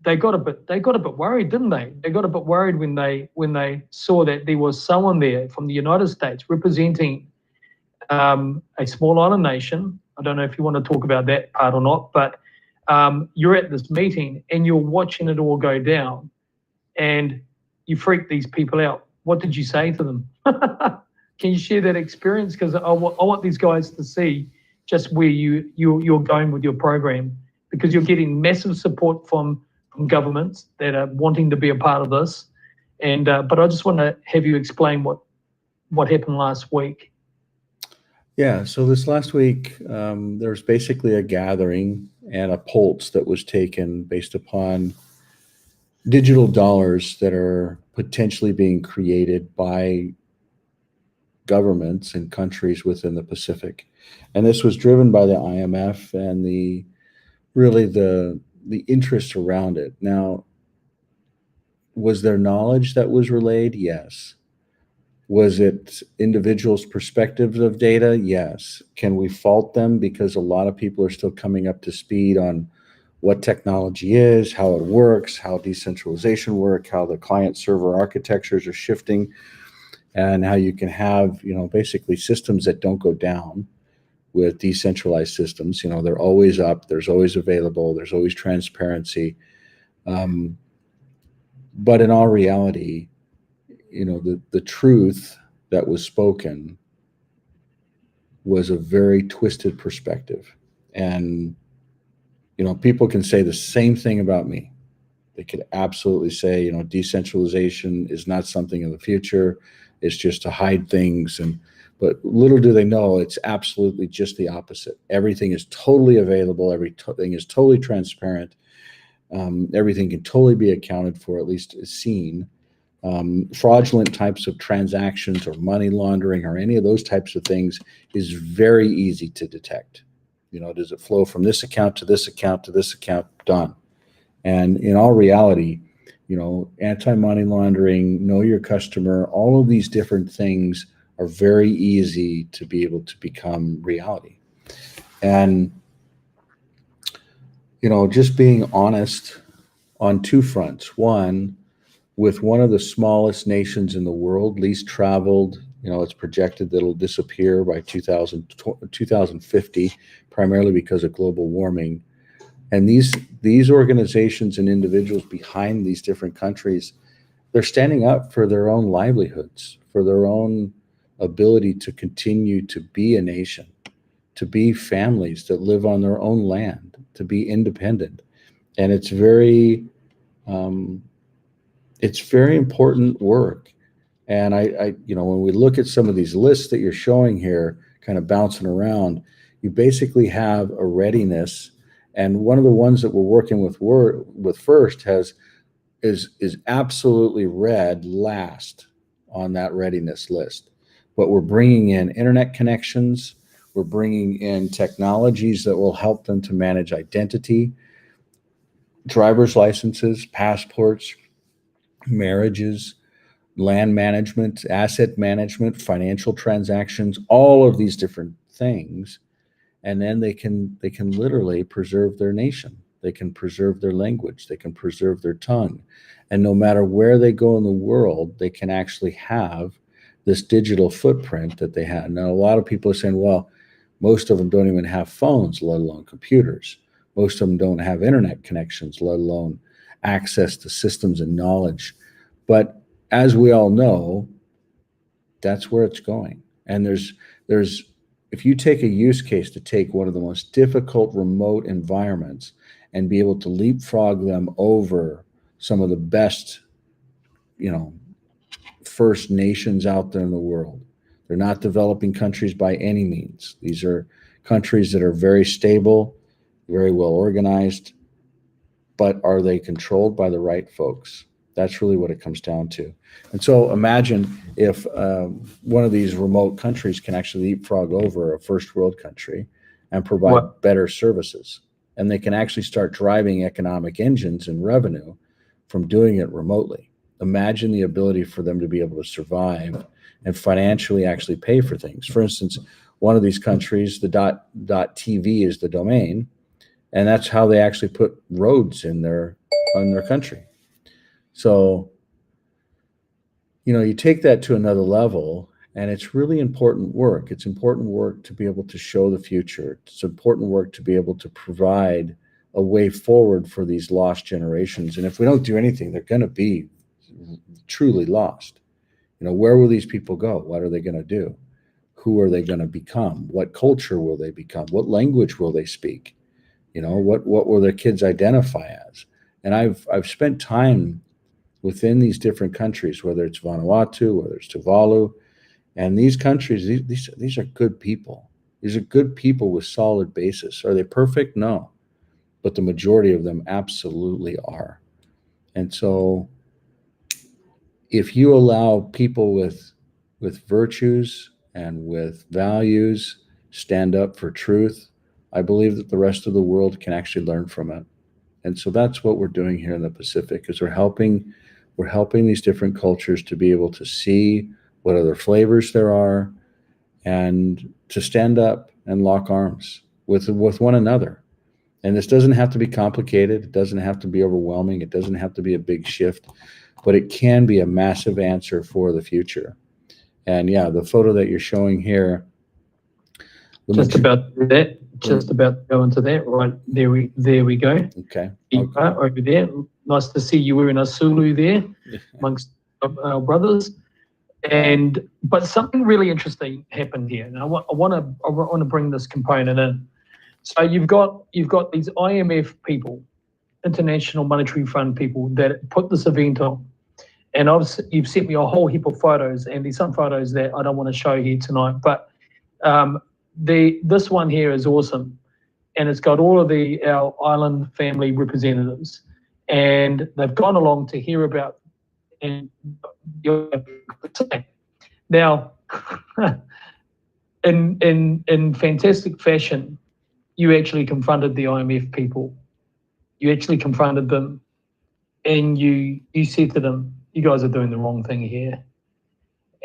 they got a bit worried, didn't they? They got a bit worried when they saw that there was someone there from the United States representing a small island nation. I don't know if you want to talk about that part or not, but you're at this meeting and you're watching it all go down and you freak these people out. What did you say to them? Can you share that experience? Because I want these guys to see just where you're going with your program, because you're getting massive support from governments that are wanting to be a part of this. And but I just want to have you explain what happened last week. Yeah, so this last week, there was basically a gathering and a pulse that was taken based upon digital dollars that are potentially being created by governments and countries within the Pacific. And this was driven by the IMF and the interest around it. Now, was there knowledge that was relayed? Yes. Was it individuals' perspectives of data? Yes. Can we fault them because a lot of people are still coming up to speed on what technology is, how it works, how decentralization work, how the client server architectures are shifting, and how you can have, basically systems that don't go down with decentralized systems. They're always up, there's always available, there's always transparency. Um, but in all reality, the truth that was spoken was a very twisted perspective. And, people can say the same thing about me. They could absolutely say, decentralization is not something in the future. It's just to hide things. But little do they know, it's absolutely just the opposite. Everything is totally available. Everything is totally transparent. Everything can totally be accounted for, at least seen. Fraudulent types of transactions or money laundering or any of those types of things is very easy to detect. Does it flow from this account to this account to this account? Done. And in all reality, anti-money laundering, know your customer, all of these different things are very easy to be able to become reality. And, just being honest on two fronts. One, with one of the smallest nations in the world, least traveled, it's projected that it'll disappear by 2050, primarily because of global warming. And these organizations and individuals behind these different countries, they're standing up for their own livelihoods, for their own ability to continue to be a nation, to be families that live on their own land, to be independent. And it's very important work. And when we look at some of these lists that you're showing here, kind of bouncing around, you basically have a readiness. And one of the ones that we're working with first is absolutely red last on that readiness list. But we're bringing in internet connections. We're bringing in technologies that will help them to manage identity, driver's licenses, passports, marriages, land management, asset management, financial transactions, all of these different things. And then they can literally preserve their nation. They can preserve their language. They can preserve their tongue. And no matter where they go in the world, they can actually have this digital footprint that they have. Now, a lot of people are saying, well, most of them don't even have phones, let alone computers. Most of them don't have internet connections, let alone access to systems and knowledge. But as we all know, that's where it's going. And there's if you take a use case to take one of the most difficult remote environments and be able to leapfrog them over some of the best, first nations out there in the world. They're not developing countries by any means. These are countries that are very stable, very well organized, but are they controlled by the right folks? That's really what it comes down to. And so imagine if one of these remote countries can actually leapfrog over a first world country and provide better services. And they can actually start driving economic engines and revenue from doing it remotely. Imagine the ability for them to be able to survive and financially actually pay for things. For instance, one of these countries, the .tv is the domain, and that's how they actually put roads in their country. So, you take that to another level, and it's really important work. It's important work to be able to show the future. It's important work to be able to provide a way forward for these lost generations. And if we don't do anything, they're going to be truly lost. Where will these people go? What are they going to do? Who are they going to become? What culture will they become? What language will they speak? What will their kids identify as? And I've spent time within these different countries, whether it's Vanuatu, whether it's Tuvalu, And these countries, these are good people. These are good people with solid basis. Are they perfect? No. But the majority of them absolutely are. And so if you allow people with virtues and with values stand up for truth, I believe that the rest of the world can actually learn from it. And so that's what we're doing here in the Pacific, is we're helping these different cultures to be able to see what other flavors there are and to stand up and lock arms with one another. And this doesn't have to be complicated. It doesn't have to be overwhelming. It doesn't have to be a big shift, but it can be a massive answer for the future. And yeah, the photo that you're showing here, Just about to go into that. Right, there we go. Okay. You are over there. Nice to see you wearing a Sulu there amongst our brothers. But something really interesting happened here. And I want to bring this component in. So you've got these IMF people, International Monetary Fund people, that put this event on. And you've sent me a whole heap of photos, and there's some photos that I don't want to show here tonight. But this one here is awesome, and it's got all of our island family representatives, and they've gone along to hear about and now in fantastic fashion, you actually confronted the IMF people. You actually confronted them, and you said to them, "You guys are doing the wrong thing here."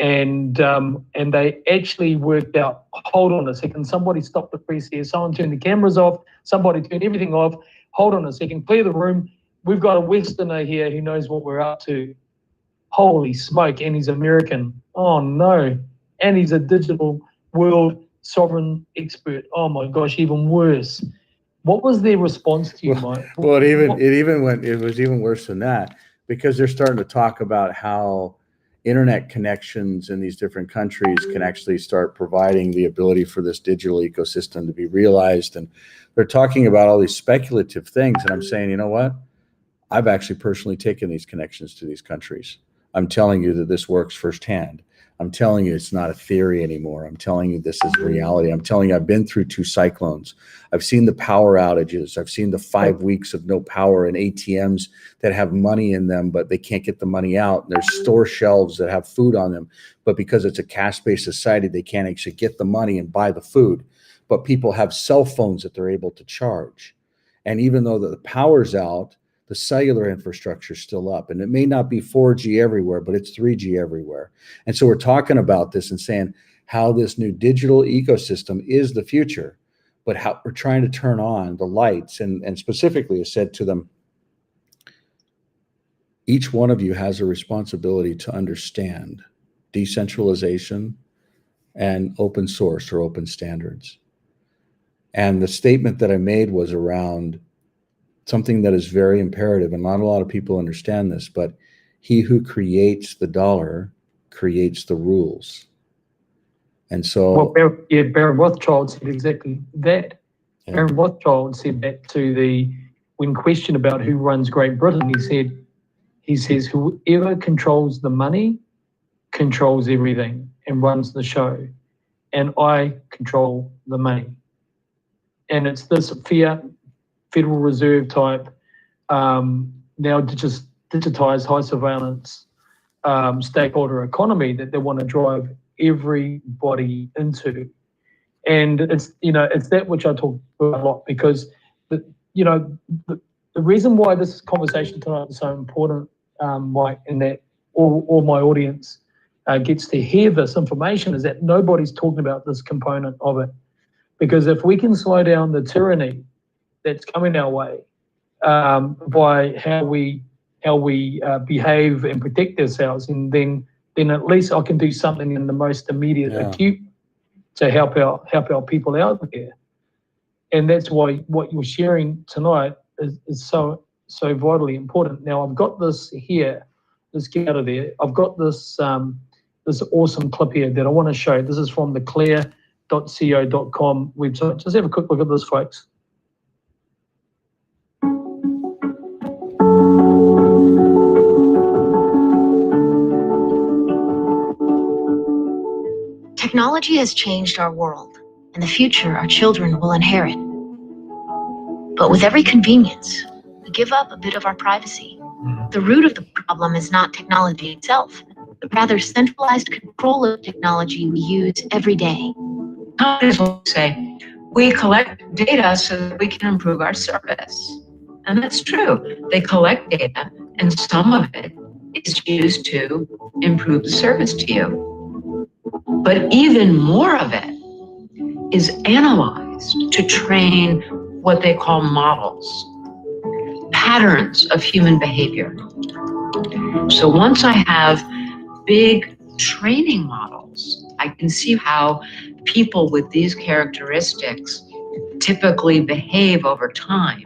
And they actually worked out, hold on a second, somebody stop the press here, someone turn the cameras off, somebody turn everything off, hold on a second, clear the room. We've got a Westerner here who knows what we're up to. Holy smoke, and he's American. Oh no. And he's a digital world sovereign expert. Oh my gosh, even worse. What was their response to you, Mike? Well, it was even worse than that, because they're starting to talk about how internet connections in these different countries can actually start providing the ability for this digital ecosystem to be realized. And they're talking about all these speculative things. And I'm saying, you know what? I've actually personally taken these connections to these countries. I'm telling you that this works firsthand. I'm telling you it's not a theory anymore. I'm telling you this is reality. I'm telling you I've been through 2 cyclones. I've seen the power outages. I've seen the 5 weeks of no power and ATMs that have money in them, but they can't get the money out. And there's store shelves that have food on them, but because it's a cash-based society, they can't actually get the money and buy the food. But people have cell phones that they're able to charge. And even though the power's out, the cellular infrastructure is still up, and it may not be 4G everywhere, but it's 3G everywhere. And so we're talking about this and saying how this new digital ecosystem is the future, but how we're trying to turn on the lights. And specifically, I said to them, each one of you has a responsibility to understand decentralization and open source or open standards. And the statement that I made was around something that is very imperative, and not a lot of people understand this, but he who creates the dollar creates the rules. And so, well, Baron Rothschild said exactly that. Yeah. Baron Rothschild said that when questioned about who runs Great Britain, he says, whoever controls the money controls everything and runs the show, and I control the money. And it's this Federal Reserve type, now just digitized high surveillance stakeholder economy that they want to drive everybody into. And it's that which I talk about a lot, because the reason why this conversation tonight is so important, Mike, and that all my audience gets to hear this information, is that nobody's talking about this component of it. Because if we can slow down the tyranny that's coming our way by how we behave and protect ourselves, and then at least I can do something in the most immediate acute to help our people out there. And that's why what you're sharing tonight is so vitally important. Now I've got this here. Let's get out of there. I've got this this awesome clip here that I want to show. This is from the clear.co.com website. Just have a quick look at this, folks. Technology has changed our world, and the future our children will inherit. But with every convenience, we give up a bit of our privacy. The root of the problem is not technology itself, but rather centralized control of technology we use every day. Companies will say, we collect data so that we can improve our service. And that's true. They collect data, and some of it is used to improve the service to you. But even more of it is analyzed to train what they call models, patterns of human behavior. So once I have big training models, I can see how people with these characteristics typically behave over time.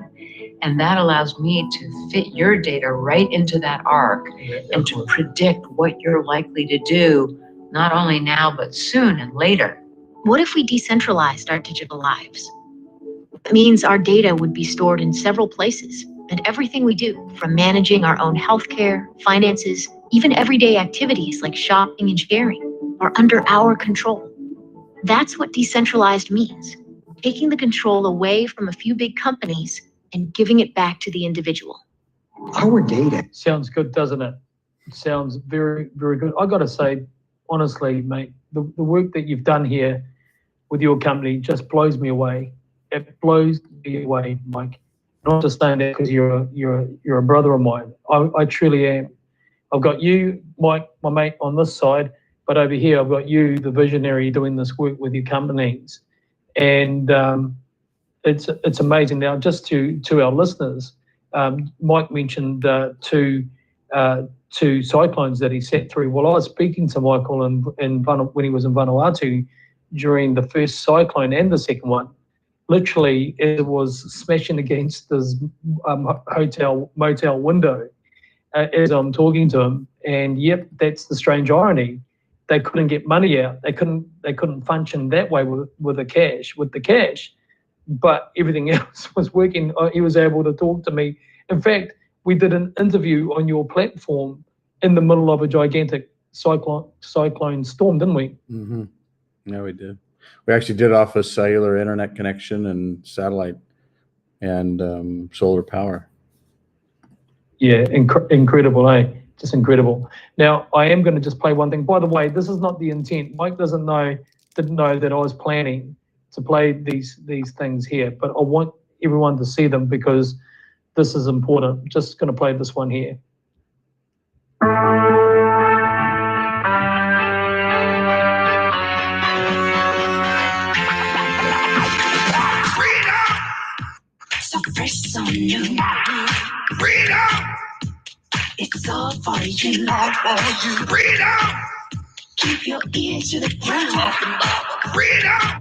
And that allows me to fit your data right into that arc and to predict what you're likely to do, not only now, but soon and later. What if we decentralized our digital lives? It means our data would be stored in several places, and everything we do, from managing our own healthcare, finances, even everyday activities like shopping and sharing, are under our control. That's what decentralized means, taking the control away from a few big companies and giving it back to the individual. Our data. Sounds good, doesn't it? It sounds very, very good. I got to say, honestly, mate, the work that you've done here with your company just blows me away. It blows me away, Mike. Not just saying that because you're a brother of mine. I truly am. I've got you, Mike, my mate, on this side, but over here I've got you, the visionary, doing this work with your companies, and it's amazing. Now, just to our listeners, Mike mentioned two cyclones that he sat through. Well, I was speaking to Michael when he was in Vanuatu during the first cyclone and the second one. Literally, it was smashing against this motel window as I'm talking to him. And yep, that's the strange irony. They couldn't get money out. They couldn't function that way with the cash, but everything else was working. He was able to talk to me. In fact, we did an interview on your platform in the middle of a gigantic cyclone storm, didn't we? Mm-hmm. Yeah, we did. We actually did off a cellular internet connection and satellite and solar power. Yeah, incredible, eh? Just incredible. Now, I am going to just play one thing. By the way, this is not the intent. Mike didn't know that I was planning to play these things here, but I want everyone to see them because this is important. I'm just going to play this one here. So fresh, so new. Freedom! It's all for you. All for you. Freedom! Keep your ears to the ground. Freedom!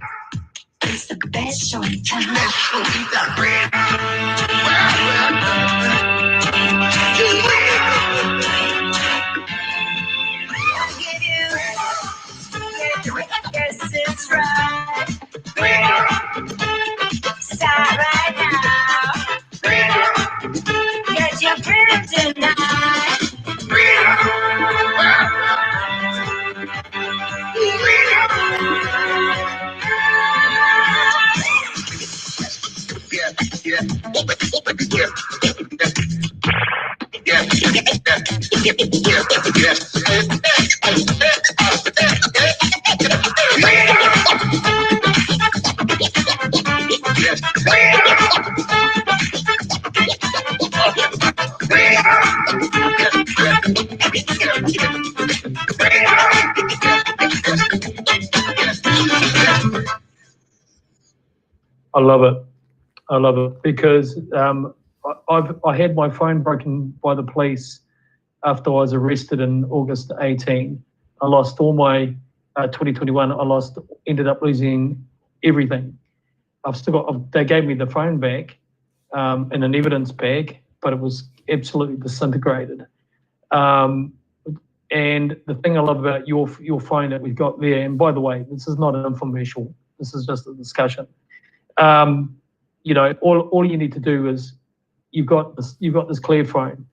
It's the best show in town. Freedom! Yes, it's right. Freedom! Start right now. Freedom! Get your freedom tonight. Freedom! I love it because I had my phone broken by the police after I was arrested in August 18. I lost all my 2021. Ended up losing everything. I've still got. They gave me the phone back in an evidence bag, but it was absolutely disintegrated. And the thing I love about your phone that we've got there, and by the way, this is not an infomercial. This is just a discussion. You know, all you need to do is you've got this clear phone.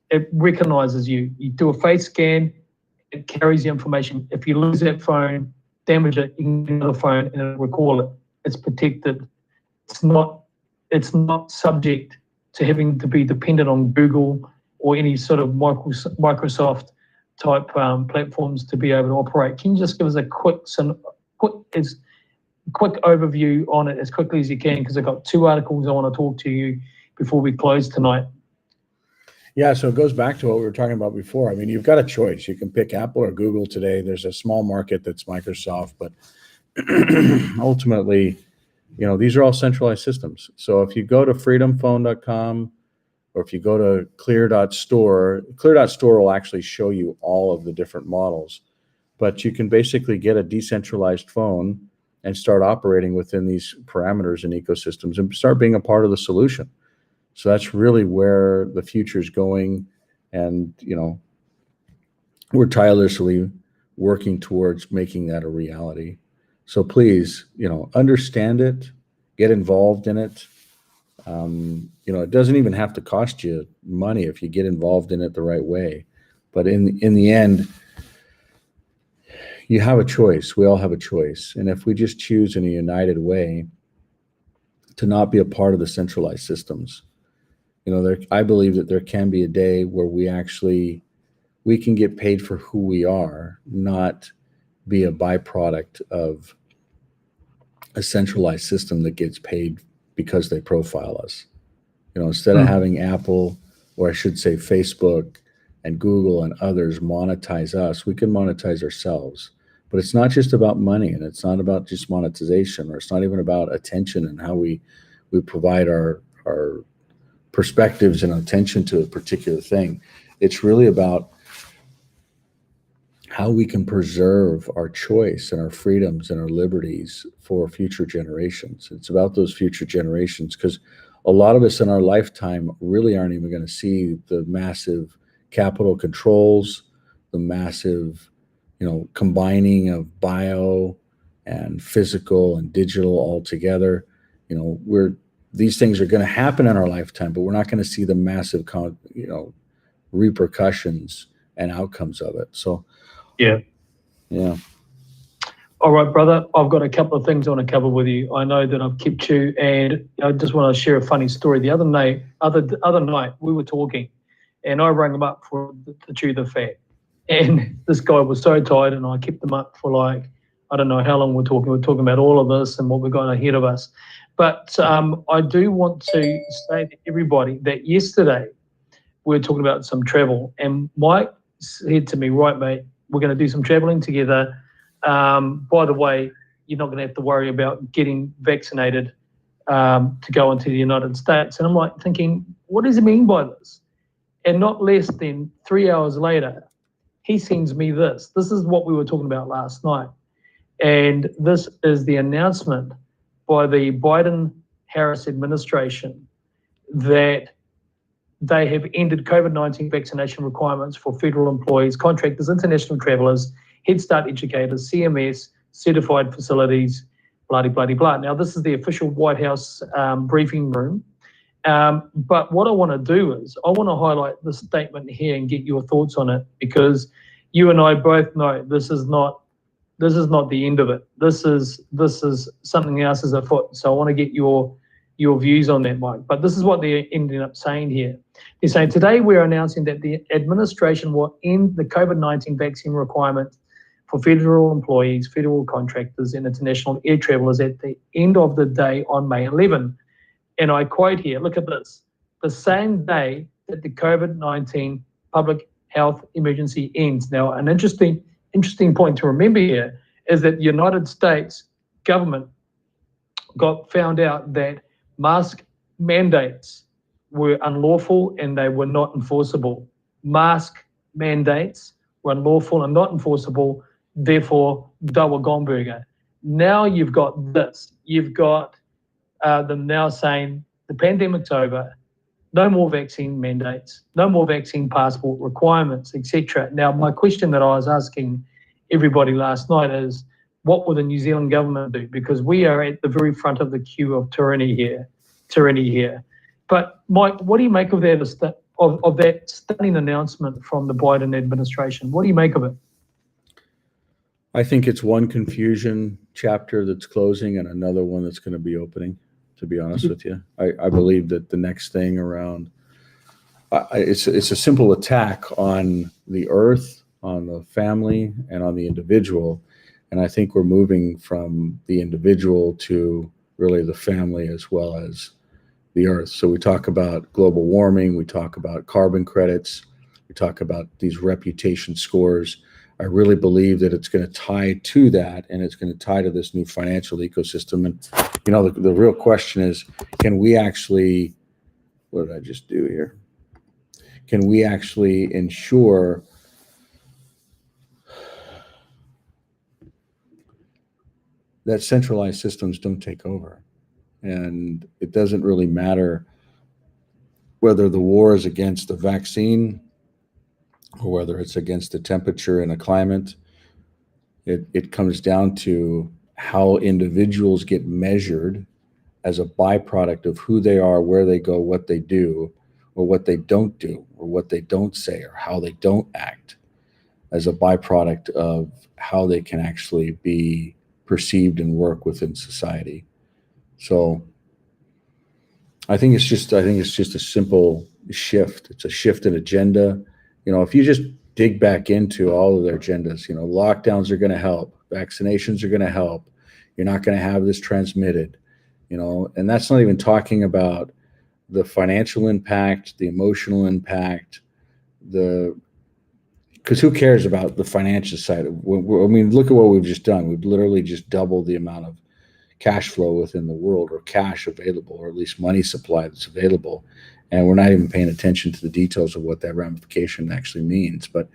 It recognizes you. You do a face scan, it carries the information. If you lose that phone, damage it, you can get another phone and it'll recall it. It's protected. It's not subject to having to be dependent on Google or any sort of Microsoft type platforms to be able to operate. Can you just give us a quick overview on it as quickly as you can? Because I've got 2 articles I want to talk to you before we close tonight. Yeah, so it goes back to what we were talking about before. I mean, you've got a choice. You can pick Apple or Google today. There's a small market that's Microsoft, but ultimately, you know, these are all centralized systems. So if you go to freedomphone.com or if you go to clear.store will actually show you all of the different models. But you can basically get a decentralized phone and start operating within these parameters and ecosystems and start being a part of the solution. So that's really where the future is going. And, you know, we're tirelessly working towards making that a reality. So please, you know, understand it, get involved in it. You know, it doesn't even have to cost you money if you get involved in it the right way. But in the end, you have a choice. We all have a choice. And if we just choose in a united way to not be a part of the centralized systems, you know, I believe that there can be a day where we can get paid for who we are, not be a byproduct of a centralized system that gets paid because they profile us. You know, instead of having Apple, or I should say Facebook and Google and others monetize us, we can monetize ourselves. But it's not just about money, and it's not about just monetization, or it's not even about attention and how we provide our perspectives and attention to a particular thing. It's really about how we can preserve our choice and our freedoms and our liberties for future generations. It's about those future generations, because a lot of us in our lifetime really aren't even going to see the massive capital controls, the massive, you know, combining of bio and physical and digital all together. You know, these things are going to happen in our lifetime, but we're not going to see the massive, you know, repercussions and outcomes of it. So, yeah. All right, brother. I've got a couple of things I want to cover with you. I know that I've kept you, and I just want to share a funny story. The other night, we were talking, and I rang him up for the chew the fat, and this guy was so tired, and I kept him up for like, I don't know how long we're talking. We're talking about all of this and what we've got ahead of us. But I do want to say to everybody that yesterday we were talking about some travel, and Mike said to me, right, mate, we're going to do some traveling together. By the way, you're not going to have to worry about getting vaccinated to go into the United States. And I'm like thinking, what does he mean by this? And not less than 3 hours later, he sends me this. This is what we were talking about last night. And this is the announcement by the Biden-Harris administration that they have ended COVID-19 vaccination requirements for federal employees, contractors, international travelers, Head Start educators, CMS, certified facilities, blah. Now, this is the official White House briefing room. But what I want to do is I want to highlight the statement here and get your thoughts on it, because you and I both know this is not the end of it. This is something else is afoot. So I want to get your views on that, Mike. But this is what they're ending up saying here. They're saying, today we're announcing that the administration will end the COVID-19 vaccine requirement for federal employees, federal contractors, and international air travelers at the end of the day on May 11. And I quote here, look at this, the same day that the COVID-19 public health emergency ends. Now, an interesting point to remember here is that the United States government found out that mask mandates were unlawful and they were not enforceable. Mask mandates were unlawful and not enforceable, therefore they were gone burger. Now you've got this. You've got them now saying the pandemic's over, no more vaccine mandates, no more vaccine passport requirements, etc. Now, my question that I was asking everybody last night is, what will the New Zealand government do? Because we are at the very front of the queue of tyranny here. But Mike, what do you make of that of that stunning announcement from the Biden administration? What do you make of it? I think it's one confusion chapter that's closing and another one that's going to be opening, to be honest with you. I believe that the next thing around, it's a simple attack on the earth, on the family, and on the individual. And I think we're moving from the individual to really the family as well as the earth. So we talk about global warming, we talk about carbon credits, we talk about these reputation scores. I really believe that it's going to tie to that, and it's going to tie to this new financial ecosystem. And, you know, the real question is, can we actually, what did I just do here? Can we actually ensure that centralized systems don't take over? And it doesn't really matter whether the war is against the vaccine or whether it's against the temperature in a climate. It comes down to how individuals get measured as a byproduct of who they are, where they go, what they do, or what they don't do, or what they don't say, or how they don't act, as a byproduct of how they can actually be perceived and work within society. So I think it's just a simple shift. It's a shift in agenda. You know, if you just dig back into all of their agendas, you know, lockdowns are going to help, vaccinations are going to help, you're not going to have this transmitted, you know, and that's not even talking about the financial impact, the emotional impact, because who cares about the financial side? I mean, look at what we've just done. We've literally just doubled the amount of cash flow within the world, or cash available, or at least money supply that's available. And we're not even paying attention to the details of what that ramification actually means. But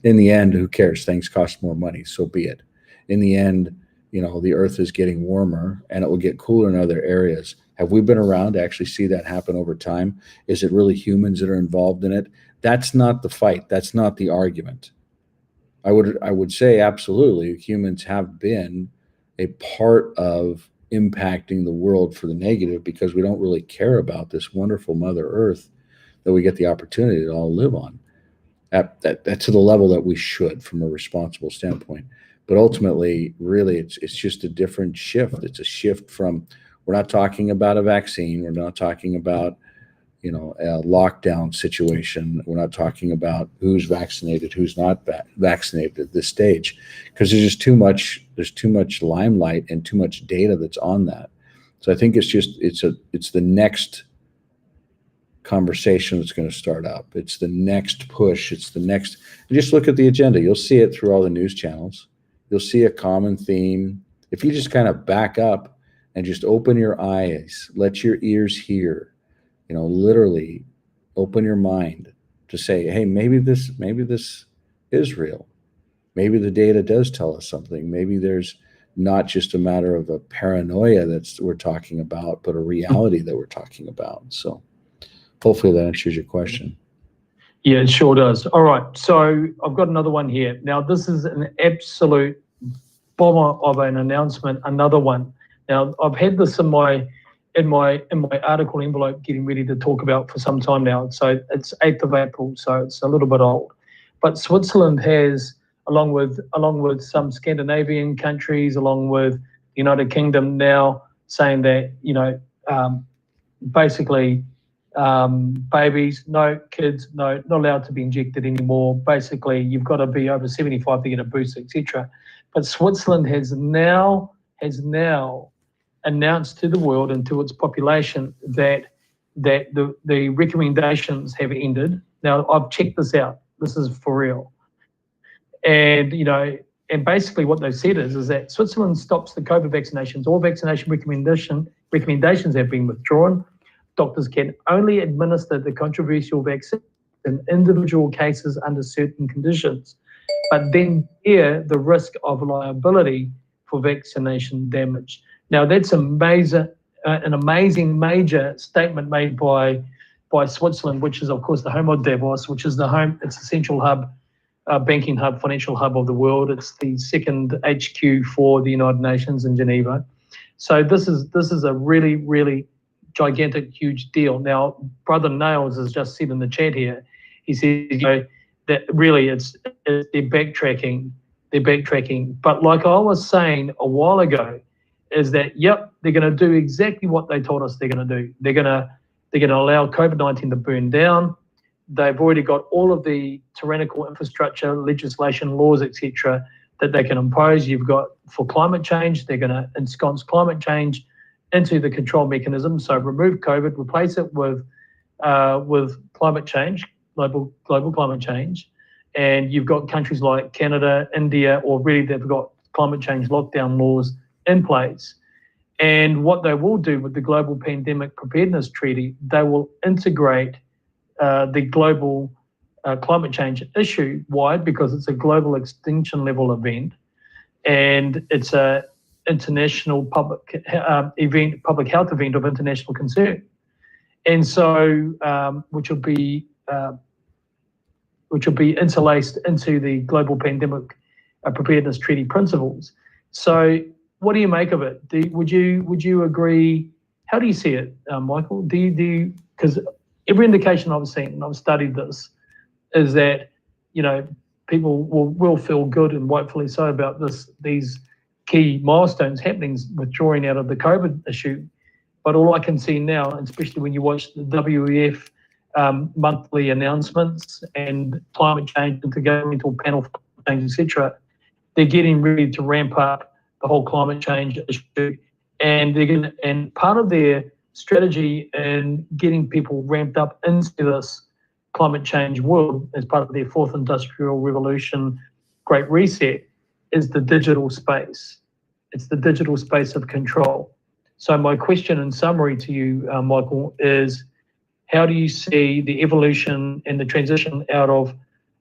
in the end, who cares? Things cost more money, so be it. In the end, you know, the earth is getting warmer and it will get cooler in other areas. Have we been around to actually see that happen over time? Is it really humans that are involved in it? That's not the fight. That's not the argument. I would say absolutely humans have been a part of impacting the world for the negative, because we don't really care about this wonderful Mother Earth that we get the opportunity to all live on at to the level that we should from a responsible standpoint. But ultimately, really, it's just a different shift. It's a shift from, we're not talking about a vaccine. We're not talking about, you know, a lockdown situation. We're not talking about who's vaccinated, who's not vaccinated at this stage, because there's just too much limelight and too much data that's on that. So I think it's the next conversation that's going to start up. It's the next push. It's the next, just look at the agenda. You'll see it through all the news channels. You'll see a common theme. If you just kind of back up and just open your eyes, let your ears hear, you know, literally open your mind to say, hey, maybe this is real. Maybe the data does tell us something. Maybe there's not just a matter of a paranoia we're talking about, but a reality that we're talking about. So hopefully that answers your question. Yeah, it sure does. All right, so I've got another one here. Now, this is an absolute bomber of an announcement, another one. Now, I've had this in my article envelope getting ready to talk about for some time now. So it's 8th of April, so it's a little bit old. But Switzerland has, along with some Scandinavian countries, along with the United Kingdom, now saying that, you know, basically babies, no kids, not allowed to be injected anymore. Basically, you've got to be over 75 to get a booster, etc. But Switzerland has now announced to the world and to its population that the recommendations have ended. Now, I've checked this out. This is for real. And, you know, and basically what they've said is that Switzerland stops the COVID vaccinations. All vaccination recommendations have been withdrawn. Doctors can only administer the controversial vaccine in individual cases under certain conditions, but then bear the risk of liability for vaccination damage. Now, that's an amazing major statement made by Switzerland, which is, of course, the home of Davos, which is it's the central hub, banking hub, financial hub of the world. It's the second HQ for the United Nations in Geneva. So this is a really, really gigantic, huge deal. Now, Brother Nails has just said in the chat here, he says, you know, that really they're backtracking they're backtracking. But like I was saying a while ago, is that, yep, they're going to do exactly what they told us they're going to do. They're going to allow COVID-19 to burn down. They've already got all of the tyrannical infrastructure, legislation, laws, etc., that they can impose. You've got for climate change, they're going to ensconce climate change into the control mechanism. So remove COVID, replace it with climate change, global climate change. And you've got countries like Canada, India, or really they've got climate change lockdown laws in place. And what they will do with the Global Pandemic Preparedness Treaty, they will integrate the global climate change issue. Why? Because it's a global extinction level event, and it's a international public health event of international concern. And so, which will be interlaced into the Global Pandemic Preparedness Treaty principles. So, what do you make of it? Would you agree? How do you see it, Michael? Because every indication I've seen, and I've studied this, is that people will feel good, and rightfully so, about these key milestones happening, withdrawing out of the COVID issue. But all I can see now, especially when you watch the WEF monthly announcements and climate change, intergovernmental panel change, etc., they're getting ready to ramp up the whole climate change issue, and part of their strategy in getting people ramped up into this climate change world as part of their fourth industrial revolution, Great Reset, is the digital space. It's the digital space of control. So my question in summary to you, Michael, is how do you see the evolution and the transition out of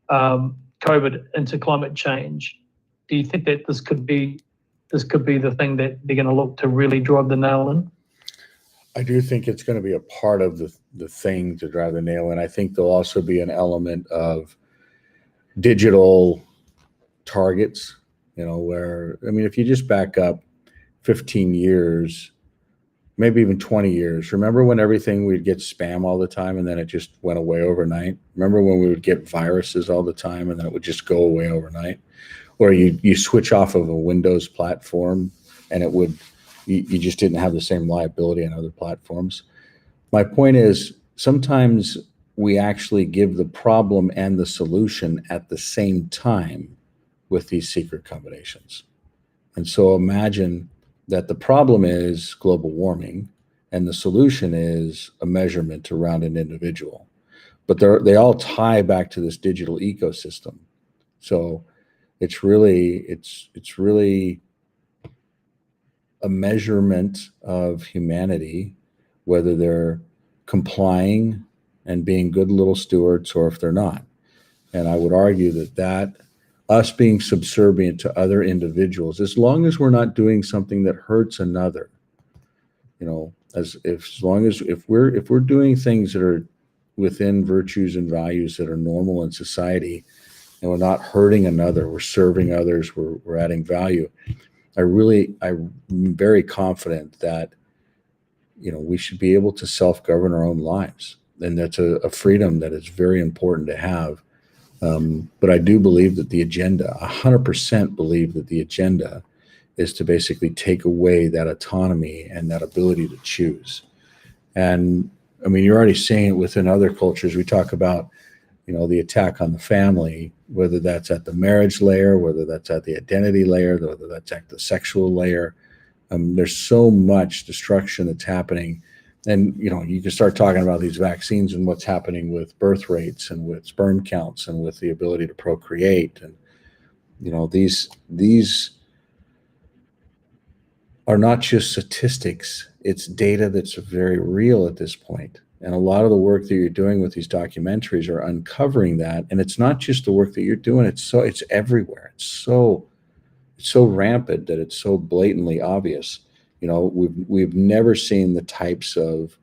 COVID into climate change? Do you think that this could be the thing that they're going to look to really drive the nail in? I do think it's going to be a part of the thing to drive the nail in. I think there'll also be an element of digital targets, where, if you just back up 15 years, maybe even 20 years, remember when we'd get spam all the time and then it just went away overnight? Remember when we would get viruses all the time and then it would just go away overnight? Or you switch off of a Windows platform and you just didn't have the same liability on other platforms. My point is, sometimes we actually give the problem and the solution at the same time with these secret combinations. And so imagine that the problem is global warming and the solution is a measurement around an individual. But they all tie back to this digital ecosystem. So it's really a measurement of humanity, whether they're complying and being good little stewards or if they're not. And I would argue that us being subservient to other individuals, as long as we're not doing something that hurts another, if we're doing things that are within virtues and values that are normal in society, and we're not hurting another, we're serving others, we're adding value. I'm very confident that, we should be able to self-govern our own lives. And that's a freedom that is very important to have. But I do believe that the agenda, 100% believe that the agenda is to basically take away that autonomy and that ability to choose. And you're already seeing it within other cultures. We talk about, the attack on the family, whether that's at the marriage layer, whether that's at the identity layer, whether that's at the sexual layer. There's so much destruction that's happening. And, you can start talking about these vaccines and what's happening with birth rates and with sperm counts and with the ability to procreate. And, these are not just statistics. It's data that's very real at this point. And a lot of the work that you're doing with these documentaries are uncovering that. And it's not just the work that you're doing. It's everywhere. It's so rampant that it's so blatantly obvious. We've never seen the types of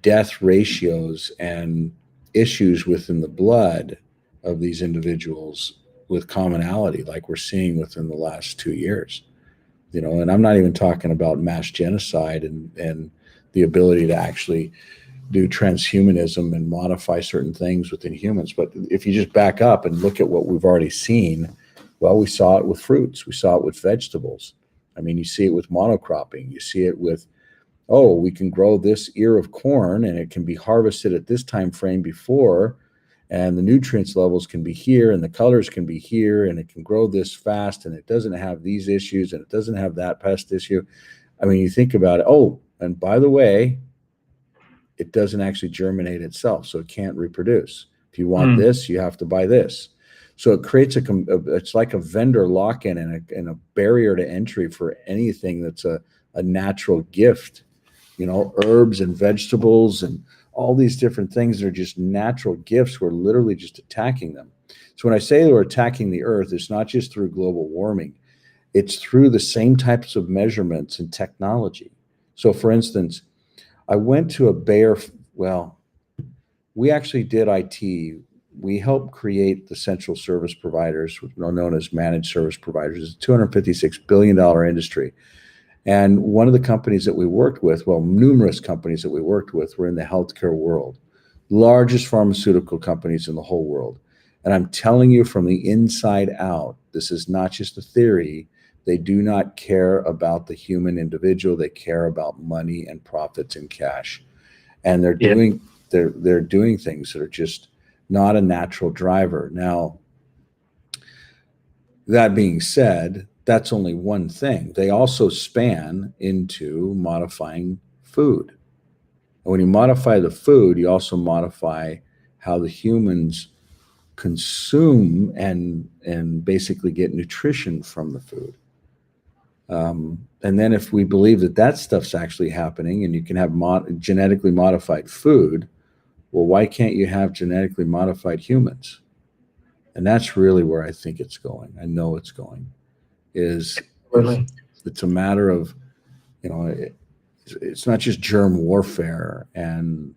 death ratios and issues within the blood of these individuals with commonality like we're seeing within the last 2 years. And I'm not even talking about mass genocide and the ability to actually do transhumanism and modify certain things within humans. But if you just back up and look at what we've already seen Well, we saw it with fruits. We saw it with vegetables. I mean, you see it with monocropping. You see it with, oh, we can grow this ear of corn and it can be harvested at this time frame before, and the nutrients levels can be here and the colors can be here, and it can grow this fast and it doesn't have these issues and it doesn't have that pest issue. I mean, you think about it. Oh, and by the way, it doesn't actually germinate itself, so it can't reproduce. If you want this, you have to buy this. So it creates it's like a vendor lock-in and a barrier to entry for anything that's a natural gift. You know, herbs and vegetables and all these different things that are just natural gifts. We're literally just attacking them. So when I say we're attacking the earth, it's not just through global warming. It's through the same types of measurements and technology. So for instance, I went to a Bayer, well, we actually did IT. We helped create the central service providers, known as managed service providers. It's a $256 billion industry. And one of the companies that we worked with, well, numerous companies that we worked with were in the healthcare world, largest pharmaceutical companies in the whole world. And I'm telling you from the inside out, this is not just a theory. They do not care about the human individual. They care about money and profits and cash. And they're doing things that are just not a natural driver. Now, that being said, that's only one thing. They also span into modifying food. And when you modify the food, you also modify how the humans consume and basically get nutrition from the food. And then if we believe that stuff's actually happening and you can have genetically modified food, well, why can't you have genetically modified humans? And that's really where I think it's going. I know it's going. It's a matter of, you know, it's not just germ warfare and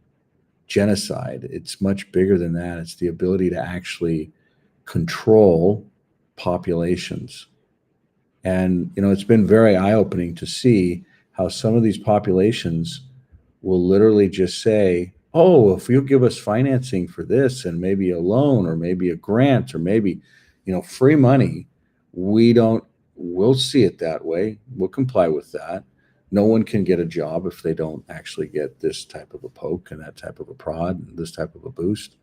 genocide. It's much bigger than that. It's the ability to actually control populations. And, you know, it's been very eye-opening to see how some of these populations will literally just say, oh, if you give us financing for this and maybe a loan or maybe a grant or maybe, you know, free money, we'll see it that way. We'll comply with that. No one can get a job if they don't actually get this type of a poke and that type of a prod and this type of a boost,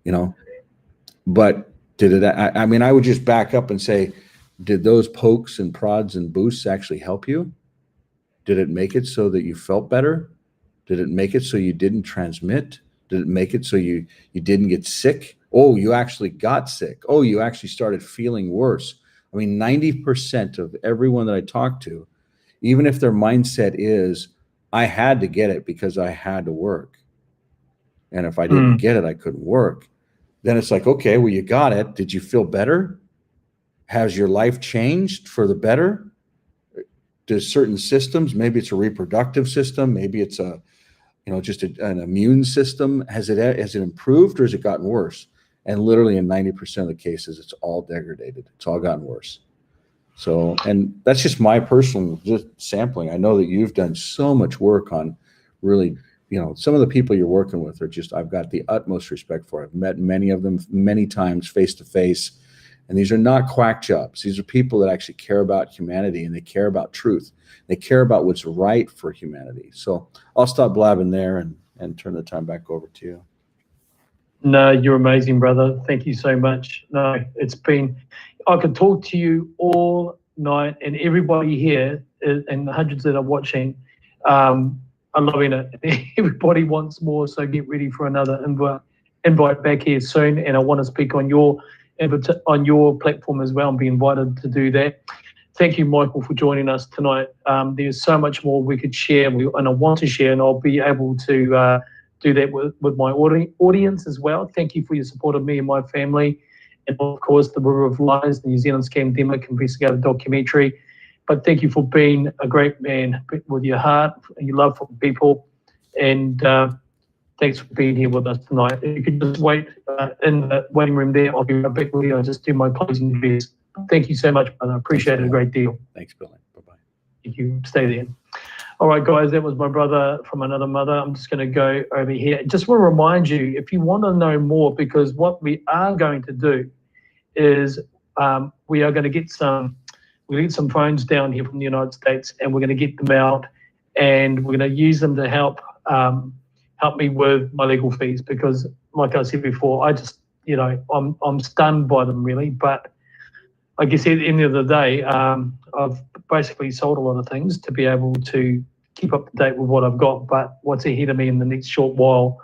you know. But I mean, I would just back up and say, did those pokes and prods and boosts actually help you? Did it make it so that you felt better? Did it make it so you didn't transmit? Did it make it so you didn't get sick? Oh, you actually got sick. Oh, you actually started feeling worse. I mean, 90% of everyone that I talk to, even if their mindset is, I had to get it because I had to work. And if I didn't get it, I couldn't work. Then it's like, okay, well, you got it. Did you feel better? Has your life changed for the better? Does certain systems, maybe it's a reproductive system, maybe it's a, you know, just an immune system, has it improved or has it gotten worse? And literally in 90% of the cases, it's all degraded. It's all gotten worse. So, and that's just my personal just sampling. I know that you've done so much work on really, you know, some of the people you're working with are just, I've got the utmost respect for. I've met many of them many times face to face. And these are not quack jobs. These are people that actually care about humanity and they care about truth. They care about what's right for humanity. So I'll stop blabbing there and turn the time back over to you. No, you're amazing, brother. Thank you so much. No, it's been, I could talk to you all night, and everybody here and the hundreds that are watching are loving it. Everybody wants more, so get ready for another invite back here soon. And I want to speak on your platform as well and be invited to do that. Thank you, Michael, for joining us tonight. There's so much more we could share, and I want to share, and I'll be able to do that with my audience as well. Thank you for your support of me and my family. And of course, the River of Lies, the New Zealand Scamdemic Investigative documentary. But thank you for being a great man with your heart and your love for people. And thanks for being here with us tonight. If you could just wait in the waiting room there, I'll be right back with you. I'll just do my closing address. Thank you so much, brother. I appreciate it a great deal. Thanks, Billy. Bye-bye. Thank you. Stay there. All right, guys, that was my brother from another mother. I'm just going to go over here. Just want to remind you, if you want to know more, because what we are going to do is we are going to get some phones down here from the United States, and we're going to get them out, and we're going to use them to help me with my legal fees, because, like I said before, I just, I'm stunned by them, really. But I guess at the end of the day, I've basically sold a lot of things to be able to keep up to date with what I've got. But what's ahead of me in the next short while